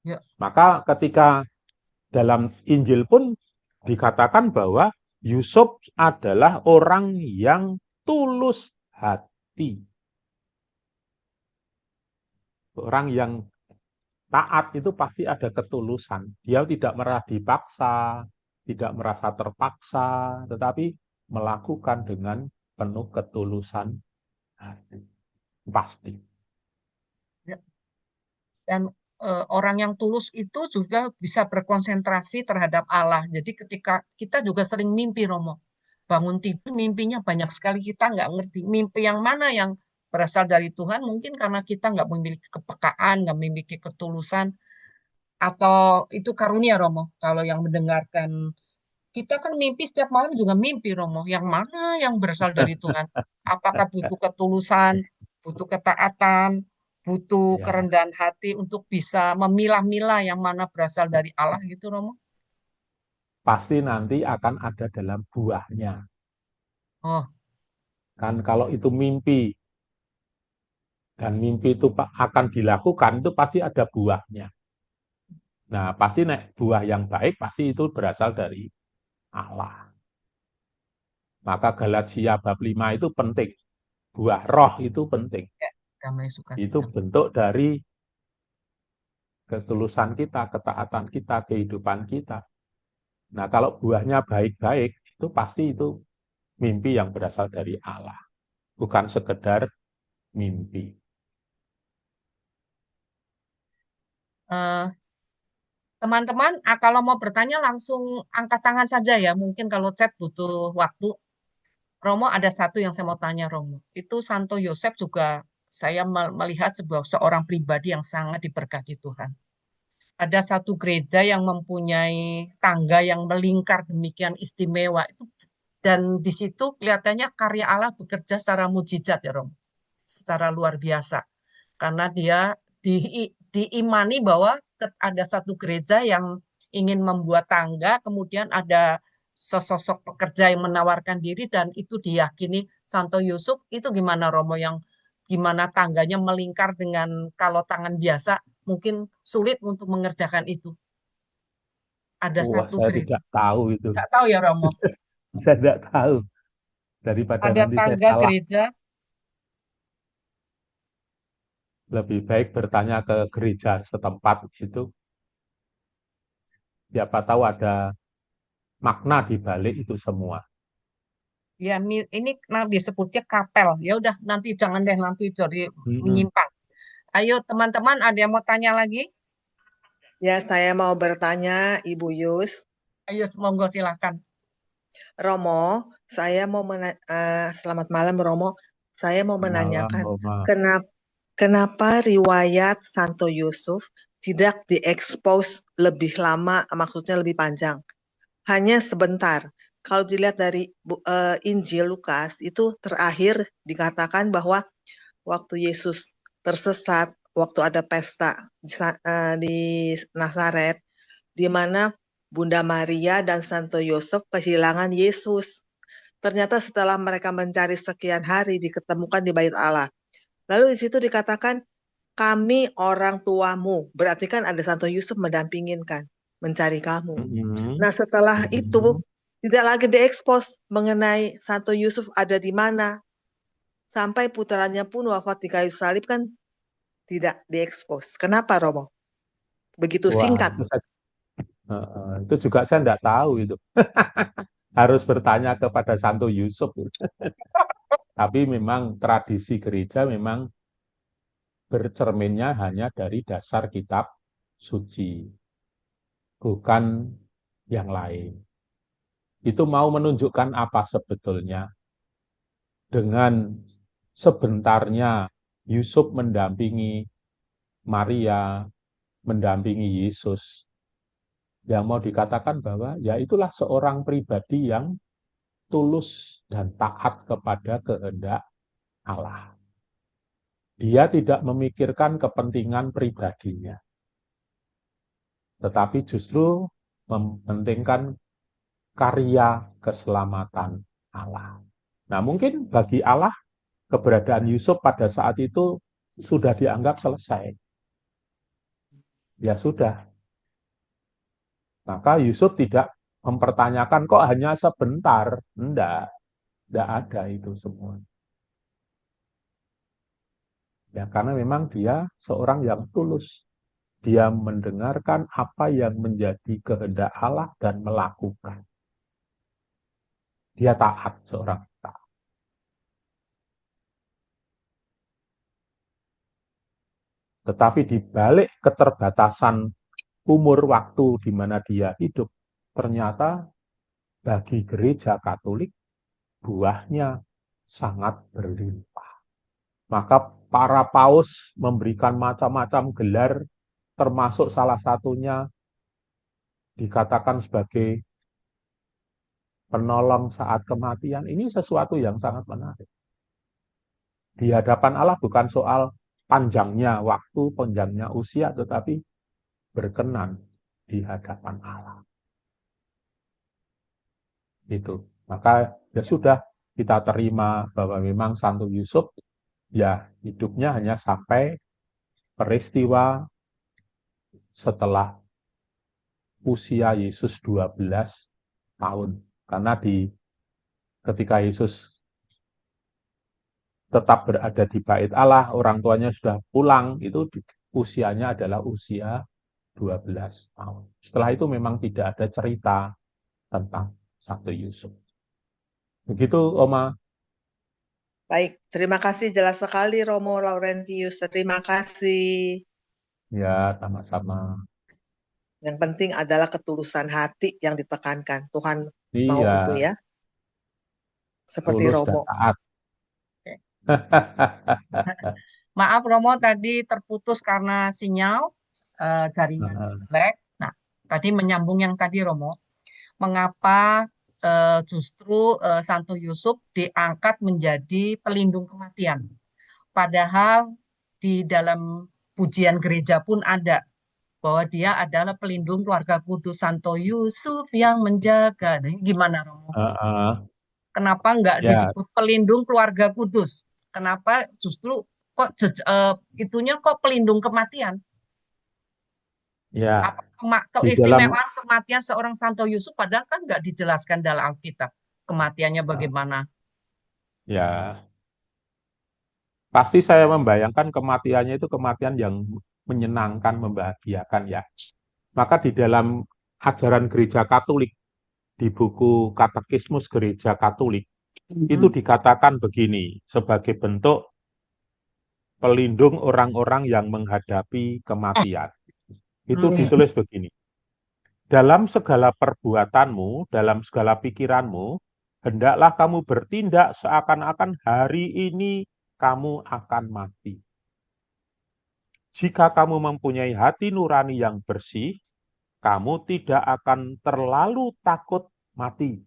ya. Maka ketika dalam Injil pun dikatakan bahwa Yusuf adalah orang yang tulus hati. Orang yang taat itu pasti ada ketulusan. Dia tidak merasa dipaksa, tidak merasa terpaksa, tetapi melakukan dengan penuh ketulusan hati. Pasti. Ya. Dan orang yang tulus itu juga bisa berkonsentrasi terhadap Allah. Jadi ketika kita juga sering mimpi, Romo, bangun tidur mimpinya banyak sekali, kita nggak ngerti mimpi yang mana yang berasal dari Tuhan, mungkin karena kita nggak memiliki kepekaan, nggak memiliki ketulusan, atau itu karunia, Romo. Kalau yang mendengarkan, kita kan mimpi setiap malam juga mimpi, Romo. Yang mana yang berasal dari Tuhan? Apakah butuh ketulusan, butuh ketaatan, butuh Ya, kerendahan hati untuk bisa memilah-milah yang mana berasal dari Allah gitu, Romo? pasti nanti akan ada dalam buahnya. Oh, Kan kalau itu mimpi dan mimpi itu akan dilakukan, itu pasti ada buahnya. Nah, pasti buah yang baik pasti itu berasal dari Allah. Maka Galatia bab 5 itu penting. Buah roh itu penting. ya, damai Itu sukacita. bentuk dari ketulusan kita, ketaatan kita, kehidupan kita. Nah, kalau buahnya baik-baik, itu pasti itu mimpi yang berasal dari Allah. Bukan sekedar mimpi. Eh, Teman-teman, kalau mau bertanya langsung angkat tangan saja ya. Mungkin kalau chat butuh waktu. Romo, ada satu yang saya mau tanya, Romo. Itu Santo Yosef juga saya melihat seorang pribadi yang sangat diberkati Tuhan. Ada satu gereja yang mempunyai tangga yang melingkar demikian istimewa itu, dan di situ kelihatannya karya Allah bekerja secara mujizat ya, Romo, secara luar biasa. Karena dia diimani bahwa ada satu gereja yang ingin membuat tangga, kemudian ada sesosok pekerja yang menawarkan diri, dan itu diyakini Santo Yusuf. Itu gimana, Romo, yang gimana tangganya melingkar dengan kalau tangan biasa mungkin sulit untuk mengerjakan itu. ada Wah, satu saya gereja. tidak tahu itu. Nggak tahu ya Romo. Saya tidak tahu. Daripada Ada nanti saya tangga salah, gereja. lebih baik bertanya ke gereja setempat itu. Siapa tahu ada makna di balik itu semua. Ya, ini disebutnya kapel. Ya udah, nanti jangan deh nanti jadi Mm-mm. menyimpang. Ayo teman-teman, ada yang mau tanya lagi? Ya, saya mau bertanya, Ibu Yus. Ayo, monggo silahkan. Romo, selamat malam, Romo. Saya mau Malam, menanyakan, Roma. kenapa riwayat Santo Yusuf tidak diekspos lebih lama, maksudnya lebih panjang? Hanya sebentar. Kalau dilihat dari Injil Lukas, itu terakhir dikatakan bahwa waktu Yesus tersesat, waktu ada pesta di Nazaret, di mana Bunda Maria dan Santo Yosef kehilangan Yesus. Ternyata setelah mereka mencari sekian hari diketemukan di Bait Allah. Lalu di situ dikatakan, kami orang tuamu. Berarti kan ada Santo Yusuf mendampingin kan, mencari kamu. Mm-mm. Nah setelah itu Mm-mm. tidak lagi diekspos mengenai Santo Yusuf ada di mana. Sampai putranya pun wafat di kayu salib kan tidak diekspos. Kenapa Romo? Begitu Wah, singkat. itu juga saya tidak tahu itu. Harus bertanya kepada Santo Yusuf. Tapi memang tradisi gereja memang bercerminnya hanya dari dasar kitab suci, bukan yang lain. Itu mau menunjukkan apa sebetulnya? Dengan sebentarnya Yusuf mendampingi Maria, mendampingi Yesus, yang mau dikatakan bahwa ya itulah seorang pribadi yang tulus dan taat kepada kehendak Allah. Dia tidak memikirkan kepentingan pribadinya, tetapi justru mementingkan karya keselamatan Allah. Nah, mungkin bagi Allah keberadaan Yusuf pada saat itu sudah dianggap selesai. Ya sudah. Maka Yusuf tidak mempertanyakan kok hanya sebentar. Enggak ada itu semua. Ya, karena memang dia seorang yang tulus. Dia mendengarkan apa yang menjadi kehendak Allah dan melakukan. Dia taat, seorang taat. Tetapi di balik keterbatasan umur waktu di mana dia hidup, ternyata bagi gereja Katolik buahnya sangat berlimpah. Maka para paus memberikan macam-macam gelar, termasuk salah satunya dikatakan sebagai penolong saat kematian. Ini sesuatu yang sangat menarik. Di hadapan Allah bukan soal panjangnya waktu, panjangnya usia, tetapi berkenan di hadapan Allah. Itu. Maka ya sudah, kita terima bahwa memang Santo Yusuf ya hidupnya hanya sampai peristiwa setelah usia Yesus 12 tahun. Karena ketika Yesus tetap berada di bait Allah, orang tuanya sudah pulang, itu usianya adalah usia 12 tahun. Setelah itu memang tidak ada cerita tentang Santo Yusuf. Begitu, Oma. Baik, terima kasih. Jelas sekali Romo Laurentius. Terima kasih. Ya, sama-sama. Yang penting adalah ketulusan hati yang ditekankan. Tuhan mau Iya, itu ya. Seperti tulus dan Romo. taat. Maaf Romo, tadi terputus karena sinyal jaringan jelek. Nah, tadi menyambung yang tadi Romo, mengapa justru Santo Yusuf diangkat menjadi pelindung kematian. Padahal di dalam pujian gereja pun ada bahwa dia adalah pelindung keluarga kudus, Santo Yusuf yang menjaga. Nah, gimana Romo? Kenapa nggak Ya, disebut pelindung keluarga kudus? Kenapa justru kok itunya kok pelindung kematian? Ya, Apa di dalam keistimewaan kematian seorang Santo Yusuf padahal kan nggak dijelaskan dalam Alkitab kematiannya bagaimana. ya pasti saya membayangkan kematiannya itu kematian yang menyenangkan, membahagiakan ya. Maka di dalam ajaran gereja Katolik di buku Katekismus Gereja Katolik itu dikatakan begini sebagai bentuk pelindung orang-orang yang menghadapi kematian. Itu ditulis begini. Dalam segala perbuatanmu, dalam segala pikiranmu, hendaklah kamu bertindak seakan-akan hari ini kamu akan mati. Jika kamu mempunyai hati nurani yang bersih, kamu tidak akan terlalu takut mati.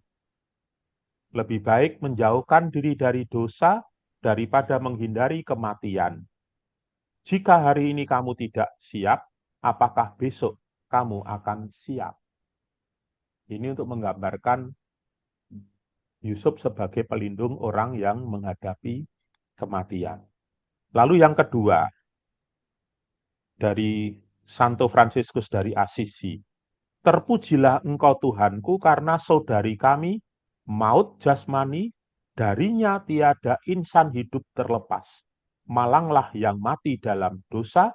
Lebih baik menjauhkan diri dari dosa daripada menghindari kematian. Jika hari ini kamu tidak siap, apakah besok kamu akan siap? Ini untuk menggambarkan Yusuf sebagai pelindung orang yang menghadapi kematian. Lalu yang kedua, dari Santo Fransiskus dari Assisi, terpujilah engkau Tuhanku karena saudari kami, maut jasmani, darinya tiada insan hidup terlepas. Malanglah yang mati dalam dosa,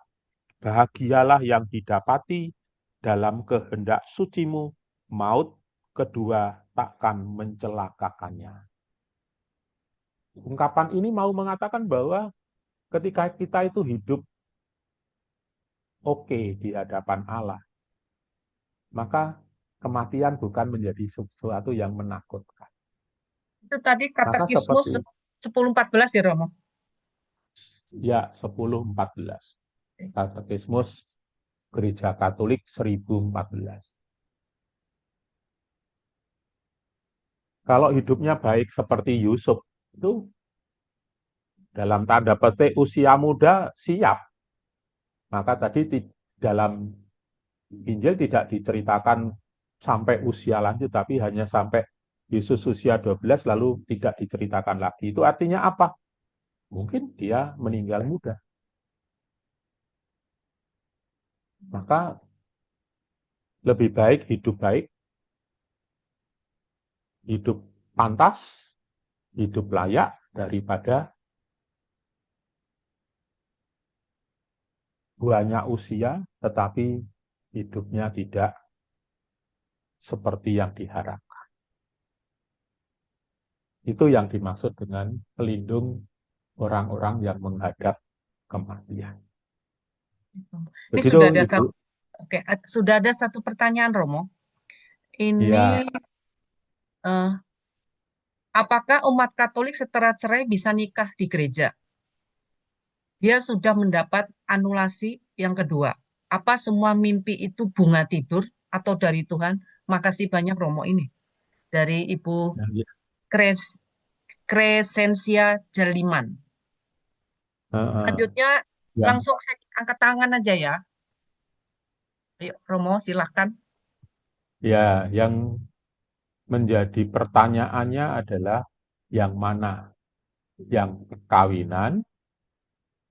bahagialah yang didapati dalam kehendak sucimu, maut kedua takkan mencelakakannya. Ungkapan ini mau mengatakan bahwa ketika kita itu hidup oke di hadapan Allah, maka kematian bukan menjadi sesuatu yang menakutkan. Itu tadi Maka Katekismus seperti 10:14 ya Romo. ya 10:14. Katekismus Gereja Katolik 1014. Kalau hidupnya baik seperti Yusuf, itu dalam tanda petik usia muda siap. Maka tadi dalam Injil tidak diceritakan sampai usia lanjut, tapi hanya sampai Yesus usia 12 lalu tidak diceritakan lagi. Itu artinya apa? Mungkin dia meninggal muda. Maka lebih baik, hidup pantas, hidup layak daripada banyak usia tetapi hidupnya tidak seperti yang diharapkan. Itu yang dimaksud dengan pelindung orang-orang yang menghadap kematian. Ini Begitu, sudah ada Ibu. satu, oke, sudah ada satu pertanyaan Romo. Ya, Ini apakah umat Katolik setelah cerai bisa nikah di gereja? Dia sudah mendapat anulasi yang kedua. Apa semua mimpi itu bunga tidur atau dari Tuhan? Makasih banyak Romo ini. Dari Ibu Crescensia Jaliman. Selanjutnya ya, langsung saya angkat tangan aja ya. Ayo Romo silahkan. ya, yang menjadi pertanyaannya adalah yang mana? Yang perkawinan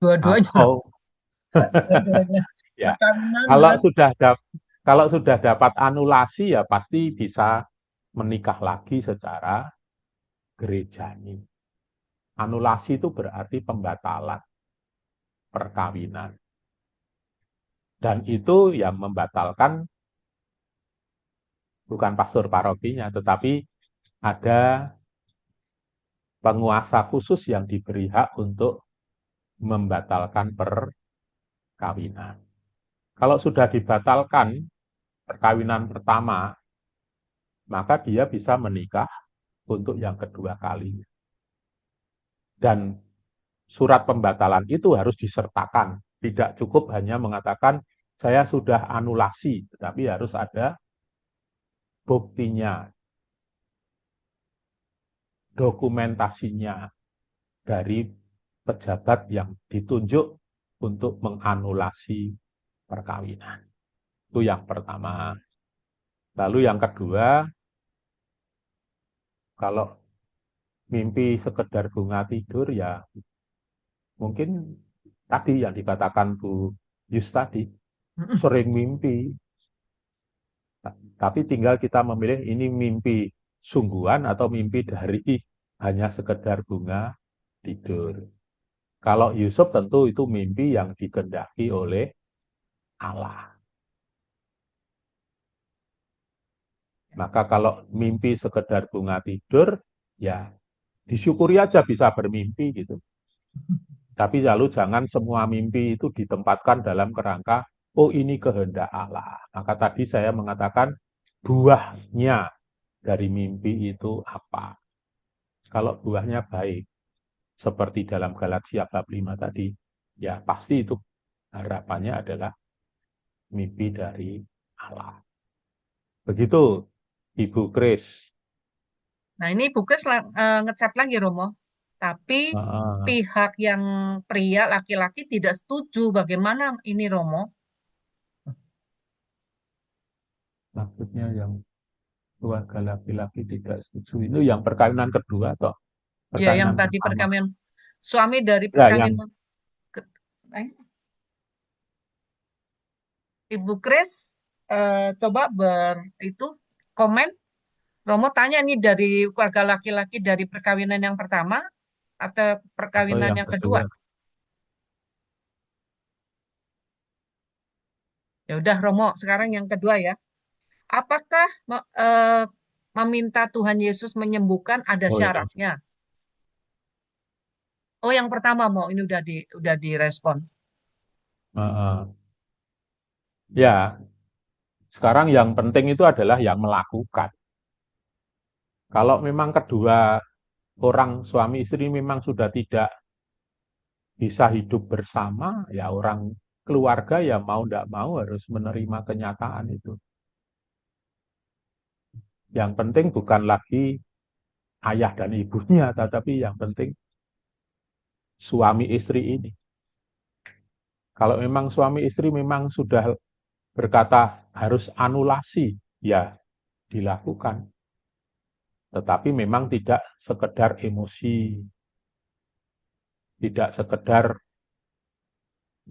Dua-duanya. atau Dua-duanya. ya, Perkawinan kalau dan sudah dapat anulasi ya pasti bisa menikah lagi secara gerejani. Anulasi itu berarti pembatalan perkawinan. Dan itu yang membatalkan bukan pastor parokinya, tetapi ada penguasa khusus yang diberi hak untuk membatalkan perkawinan. Kalau sudah dibatalkan perkawinan pertama, maka dia bisa menikah untuk yang kedua kalinya. Dan surat pembatalan itu harus disertakan. Tidak cukup hanya mengatakan saya sudah anulasi, tetapi harus ada buktinya, dokumentasinya dari pejabat yang ditunjuk untuk menganulasi perkawinan. Itu yang pertama. Lalu yang kedua, kalau mimpi sekedar bunga tidur ya mungkin tadi yang dikatakan Bu Yus tadi, sering mimpi. Tapi tinggal kita memilih ini mimpi sungguhan atau mimpi dari hanya sekedar bunga tidur. Kalau Yusuf tentu itu mimpi yang dikehendaki oleh Allah. Maka kalau mimpi sekedar bunga tidur, ya disyukuri aja bisa bermimpi gitu. Tapi lalu jangan semua mimpi itu ditempatkan dalam kerangka, oh ini kehendak Allah. Maka tadi saya mengatakan buahnya dari mimpi itu apa. Kalau buahnya baik, seperti dalam Galatia bab 5 tadi, ya pasti itu harapannya adalah mimpi dari Allah. Begitu, Ibu Kris. Nah, ini Bu Kris ngechat lagi, Romo. Tapi pihak yang pria, laki-laki tidak setuju. Bagaimana ini, Romo? Maksudnya yang keluarga laki-laki tidak setuju. Itu yang perkawinan kedua atau Ya, yang perkawinan tadi pertama? perkawinan suami dari Ya, yang perkawinan Ibu Kris coba itu komen. Romo tanya nih dari keluarga laki-laki dari perkawinan yang pertama atau atau perkawinan yang yang kedua? kedua. Ya udah Romo, sekarang yang kedua ya. Apakah meminta Tuhan Yesus menyembuhkan ada Oh ya. syaratnya? Oh, yang pertama mau ini udah direspon. Ya, sekarang yang penting itu adalah yang melakukan. Kalau memang kedua orang suami istri memang sudah tidak bisa hidup bersama, ya orang keluarga ya mau tidak mau harus menerima kenyataan itu. Yang penting bukan lagi ayah dan ibunya, tetapi yang penting suami istri ini. Kalau memang suami istri memang sudah berkata harus anulasi, ya dilakukan. Tetapi memang tidak sekedar emosi, tidak sekedar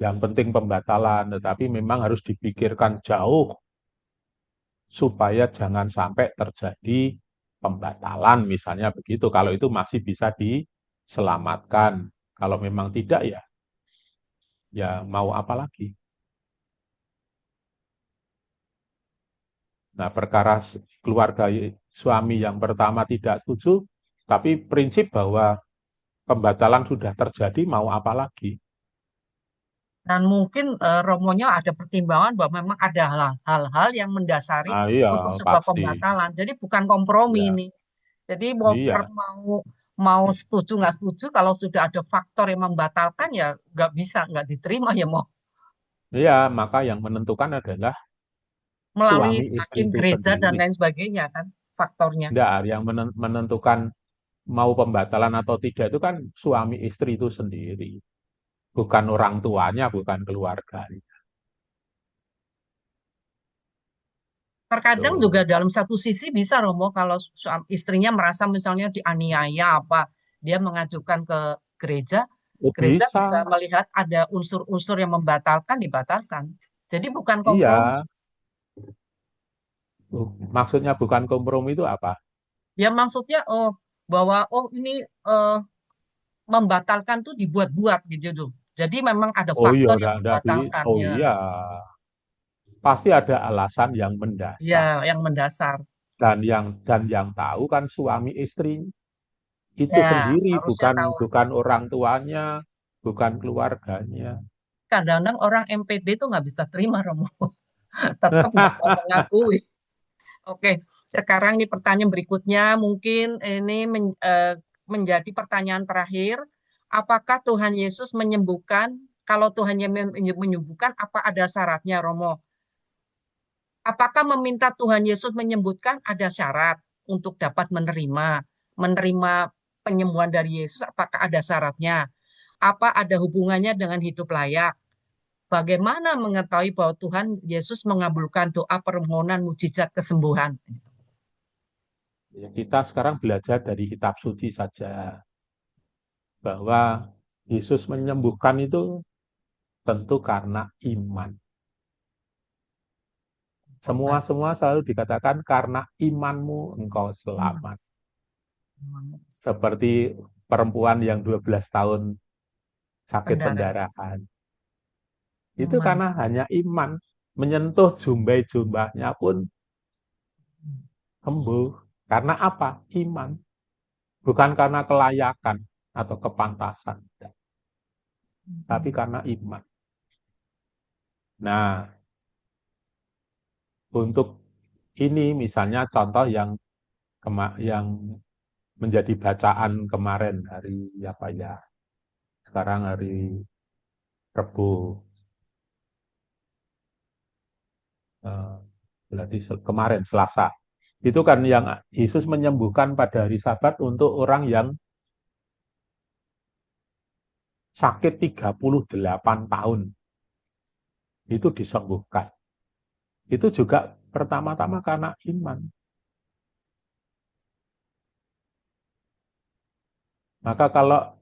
yang penting pembatalan, tetapi memang harus dipikirkan jauh supaya jangan sampai terjadi pembatalan, misalnya begitu. Kalau itu masih bisa diselamatkan. Kalau memang tidak, ya mau apa lagi? Nah, perkara keluarga suami yang pertama tidak setuju, tapi prinsip bahwa pembatalan sudah terjadi, mau apa lagi? Dan mungkin Romonya ada pertimbangan bahwa memang ada hal-hal yang mendasari Ah, iya, untuk sebuah pasti. pembatalan. Jadi bukan kompromi Ya, ini. Jadi mau iya. mau setuju nggak setuju, kalau sudah ada faktor yang membatalkan ya nggak bisa, nggak diterima ya mau Iya, maka yang menentukan adalah melalui suami istri hakim itu gereja dan sendiri. lain sebagainya kan faktornya. Enggak, yang menentukan mau pembatalan atau tidak itu kan suami istri itu sendiri. Bukan orang tuanya, bukan keluarganya. Terkadang juga Tuh. dalam satu sisi bisa Romo kalau istrinya merasa misalnya dianiaya apa, dia mengajukan ke gereja, Oh, gereja bisa. bisa melihat ada unsur-unsur yang membatalkan, dibatalkan. Jadi bukan kompromi. Iya. Maksudnya bukan kompromi itu apa? Ya maksudnya bahwa ini eh, membatalkan tuh dibuat-buat gitu tuh. Jadi memang ada Oh iya, faktor yang oh membatalkannya. iya. Pasti ada alasan yang Ya, mendasar. yang mendasar. Dan yang tahu kan suami istri itu Ya, sendiri, harusnya bukan tahu. bukan orang tuanya, bukan keluarganya. Kadang-kadang orang MPD tuh nggak bisa terima, Romo. Tetap nggak mau mengakui. Oke, sekarang nih pertanyaan berikutnya mungkin ini menjadi pertanyaan terakhir. Apakah Tuhan Yesus menyembuhkan? Kalau Tuhan menyembuhkan, apa ada syaratnya, Romo? Apakah meminta Tuhan Yesus menyembuhkan ada syarat untuk dapat menerima penyembuhan dari Yesus? Apakah ada syaratnya? Apa ada hubungannya dengan hidup layak? Bagaimana mengetahui bahwa Tuhan Yesus mengabulkan doa permohonan mujizat kesembuhan? Ya, kita sekarang belajar dari kitab suci saja bahwa Yesus menyembuhkan itu tentu karena iman. Semua selalu dikatakan karena imanmu engkau selamat. Seperti perempuan yang 12 tahun sakit pendarahan. Itu Iman. karena hanya iman. Menyentuh jumbai-jumbahnya pun sembuh. Karena apa? Iman. Bukan karena kelayakan atau kepantasan. Tapi karena iman. Nah, untuk ini misalnya contoh yang menjadi bacaan kemarin hari apa ya? Sekarang hari Rabu. Berarti kemarin Selasa. Itu kan yang Yesus menyembuhkan pada hari Sabat untuk orang yang sakit 38 tahun. Itu disembuhkan. Itu juga pertama-tama karena iman. Maka kalau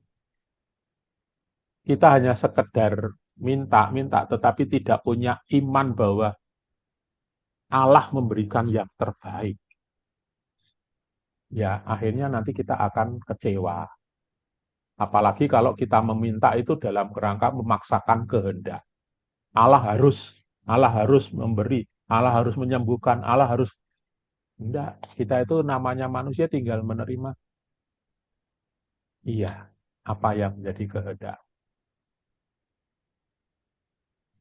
kita hanya sekedar minta-minta tetapi tidak punya iman bahwa Allah memberikan yang terbaik, ya akhirnya nanti kita akan kecewa. Apalagi kalau kita meminta itu dalam kerangka memaksakan kehendak. Allah harus memberi, Allah harus menyembuhkan, Allah harus. Enggak, kita itu namanya manusia tinggal menerima. Iya, apa yang menjadi kehendak.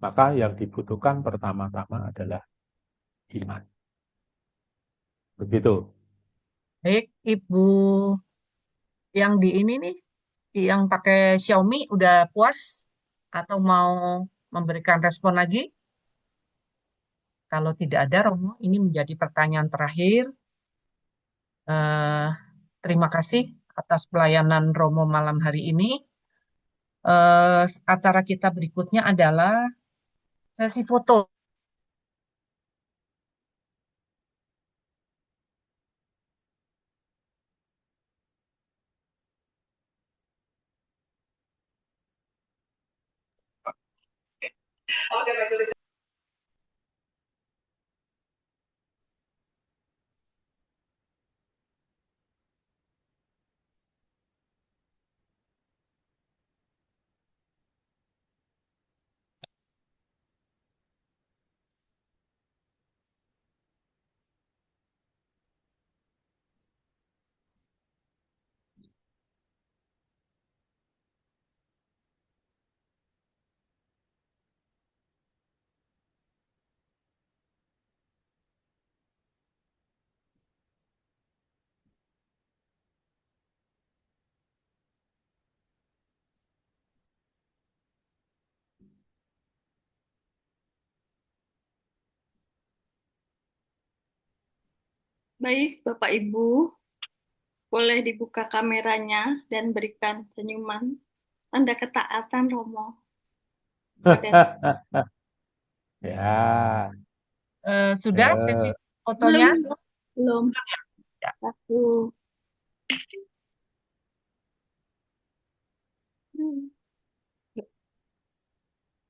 Maka yang dibutuhkan pertama-tama adalah iman. Begitu. Baik, Ibu yang di ini nih, yang pakai Xiaomi udah puas atau mau memberikan respon lagi? Kalau tidak ada, Romo, ini menjadi pertanyaan terakhir. Eh, terima kasih atas pelayanan Romo malam hari ini. Acara kita berikutnya adalah sesi foto. Baik, Bapak Ibu, boleh dibuka kameranya dan berikan senyuman. Tanda ketaatan Romo. Ya. Sudah sesi fotonya? Belum. Ya. Satu.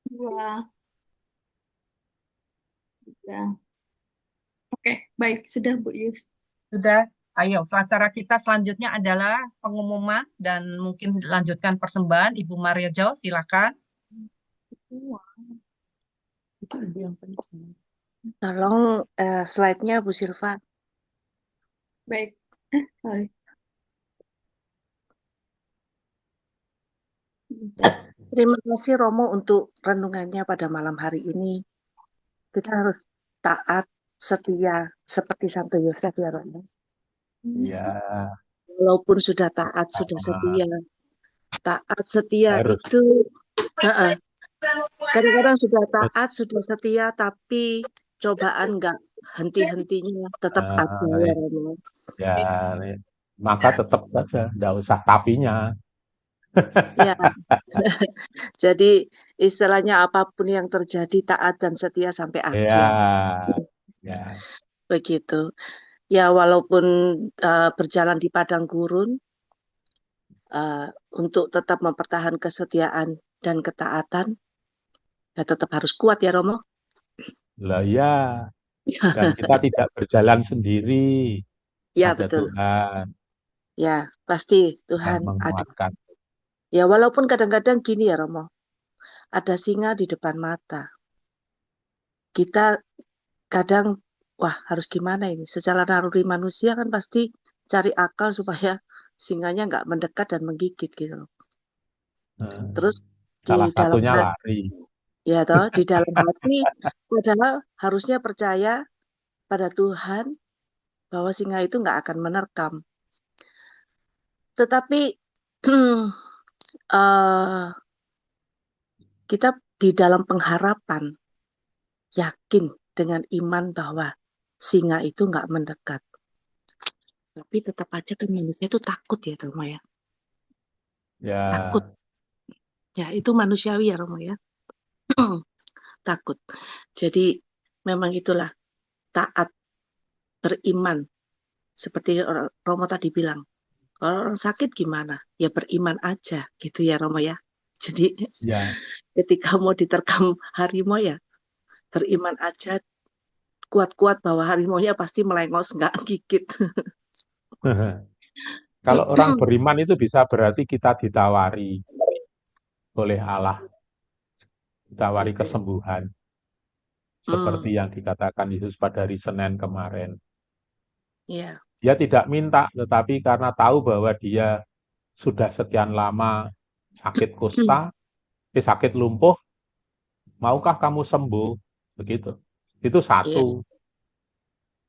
Dua. Tiga. Oke, baik. Sudah, Bu Yus. Sudah. Ayo, acara kita selanjutnya adalah pengumuman dan mungkin lanjutkan persembahan. Ibu Maria Jo, silakan. Itu Ibu yang penting. Tolong slide-nya Bu Silva. Baik. Sorry. Terima kasih Romo untuk renungannya pada malam hari ini. Kita harus taat, setia, seperti Santo Yosef ya Romo. Iya. Walaupun sudah taat, sudah setia. Taat, setia Harus. itu kadang-kadang sudah taat, sudah setia, tapi cobaan nggak henti-hentinya, tetap ada ya Romo. Ya, maka tetap saja, nggak usah tapinya. Ya, jadi istilahnya apapun yang terjadi taat dan setia sampai Ya, akhir. ya. Begitu. Ya, walaupun berjalan di padang gurun, untuk tetap mempertahankan kesetiaan dan ketaatan, ya tetap harus kuat ya Romo. Lah ya, Dan kita tidak berjalan sendiri, Ya, ada betul. Tuhan Ya, pasti yang Tuhan ada. menguatkan. Ya, walaupun kadang-kadang gini ya, Romo. Ada singa di depan mata. Kita kadang, wah harus gimana ini? Secara naluri manusia kan pasti cari akal supaya singanya nggak mendekat dan menggigit gitu loh. Nah, Terus salah di dalam satunya hati, lari. ya toh, di dalam hati, padahal harusnya percaya pada Tuhan bahwa singa itu nggak akan menerkam. Tetapi eh, kita di dalam pengharapan yakin dengan iman bahwa singa itu nggak mendekat. Tapi tetap aja kan manusia itu takut ya Romo ya. Ya, Takut. Ya itu manusiawi ya Romo ya. Takut. Jadi memang itulah taat beriman. Seperti Romo tadi bilang. Kalau orang sakit gimana? Ya beriman aja gitu ya Romo ya. Jadi ya. ketika mau diterkam harimau ya beriman aja, kuat-kuat bahwa harimaunya pasti melengos nggak gigit. Kalau orang beriman itu bisa berarti kita ditawari oleh Allah, ditawari Gitu ya. kesembuhan, seperti yang dikatakan Yesus pada hari Senin kemarin. Iya. Dia tidak minta, tetapi karena tahu bahwa dia sudah sekian lama sakit kusta, sakit lumpuh, maukah kamu sembuh? Begitu. Itu Iya. satu.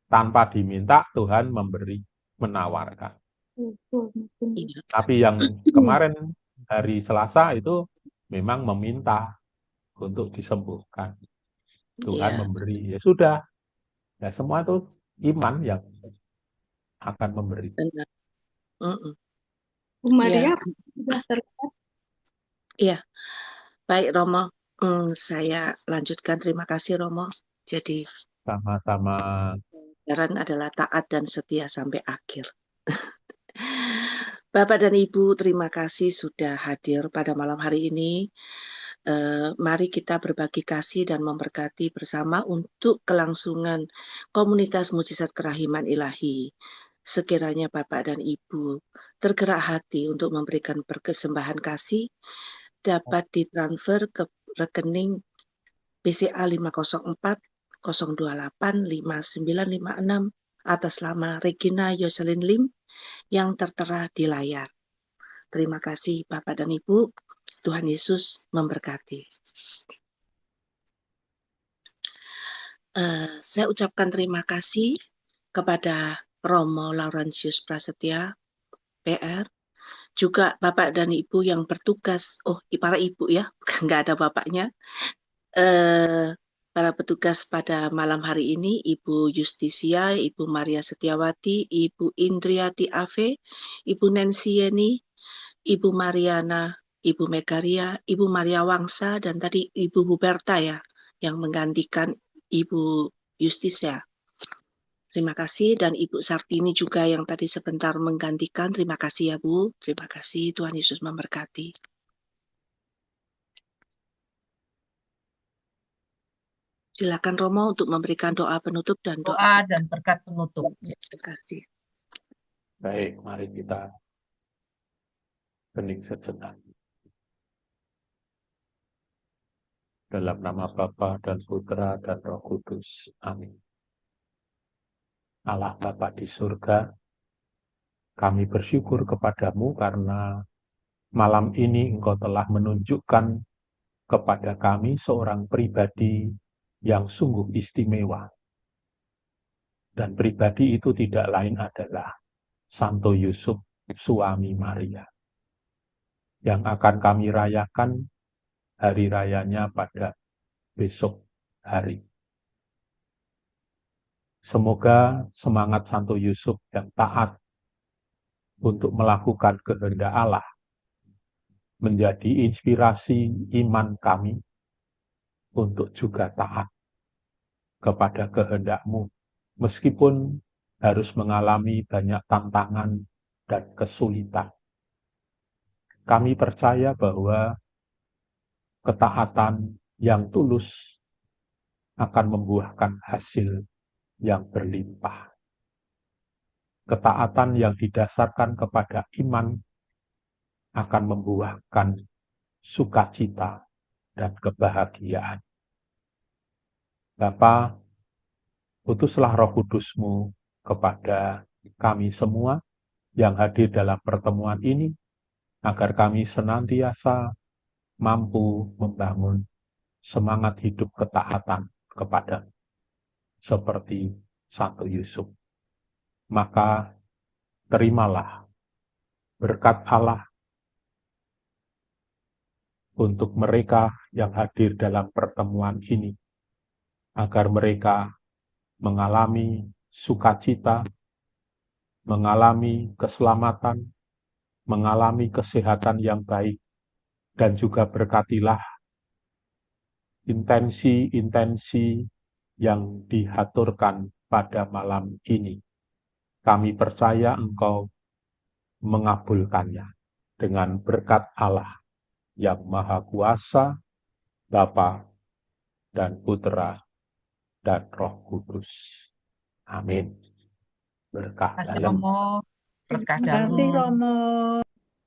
Tanpa diminta, Tuhan memberi, menawarkan. Iya. Tapi yang kemarin hari Selasa itu memang meminta untuk disembuhkan. Tuhan Iya. memberi. Ya sudah. Ya semua itu iman yang akan memberi. Benar. Mm-mm. Bu Iya. Maria sudah terlihat. Iya. Baik Romo. Saya lanjutkan. Terima kasih Romo. Jadi Sama-sama. pelajaran adalah taat dan setia sampai akhir. Bapak dan Ibu, terima kasih sudah hadir pada malam hari ini. Mari kita berbagi kasih dan memberkati bersama untuk kelangsungan komunitas mujizat kerahiman ilahi. Sekiranya Bapak dan Ibu tergerak hati untuk memberikan persembahan kasih, dapat ditransfer ke rekening BCA 504 028 5956 atas nama Regina Yoselin Lim yang tertera di layar. Terima kasih Bapak dan Ibu. Tuhan Yesus memberkati. Saya ucapkan terima kasih kepada Romo Laurentius Prasetya, PR, juga Bapak dan Ibu yang bertugas, para Ibu ya, nggak ada Bapaknya, para petugas pada malam hari ini, Ibu Justisia, Ibu Maria Setiawati, Ibu Indriati Ave, Ibu Nancy Yeni, Ibu Mariana, Ibu Megaria, Ibu Maria Wangsa, dan tadi Ibu Huberta ya, yang menggantikan Ibu Justisia. Terima kasih, dan Ibu Sartini juga yang tadi sebentar menggantikan. Terima kasih ya Bu, terima kasih, Tuhan Yesus memberkati. Silakan Romo untuk memberikan doa penutup dan Doa dan berkat penutup. Terima kasih. Baik, mari kita hening sejenak. Dalam nama Bapa dan Putra dan Roh Kudus. Amin. Allah Bapa di surga, kami bersyukur kepadamu karena malam ini Engkau telah menunjukkan kepada kami seorang pribadi yang sungguh istimewa. Dan pribadi itu tidak lain adalah Santo Yusuf, suami Maria, yang akan kami rayakan hari rayanya pada besok hari. Semoga semangat Santo Yusuf yang taat untuk melakukan kehendak Allah menjadi inspirasi iman kami untuk juga taat kepada kehendak-Mu, meskipun harus mengalami banyak tantangan dan kesulitan. Kami percaya bahwa ketaatan yang tulus akan membuahkan hasil yang berlimpah. Ketaatan yang didasarkan kepada iman akan membuahkan sukacita dan kebahagiaan. Bapa, utuslah Roh Kudus-Mu kepada kami semua yang hadir dalam pertemuan ini, agar kami senantiasa mampu membangun semangat hidup ketaatan kepada seperti Santo Yusuf. Maka terimalah berkat Allah untuk mereka yang hadir dalam pertemuan ini, agar mereka mengalami sukacita, mengalami keselamatan, mengalami kesehatan yang baik, dan juga berkatilah intensi-intensi yang dihaturkan pada malam ini. Kami percaya Engkau mengabulkannya dengan berkat Allah yang Maha Kuasa, Bapa dan Putra dan Roh Kudus. Amin. Berkah Kasih dalam. Romo, berkah Terima kasih dalam. Romo.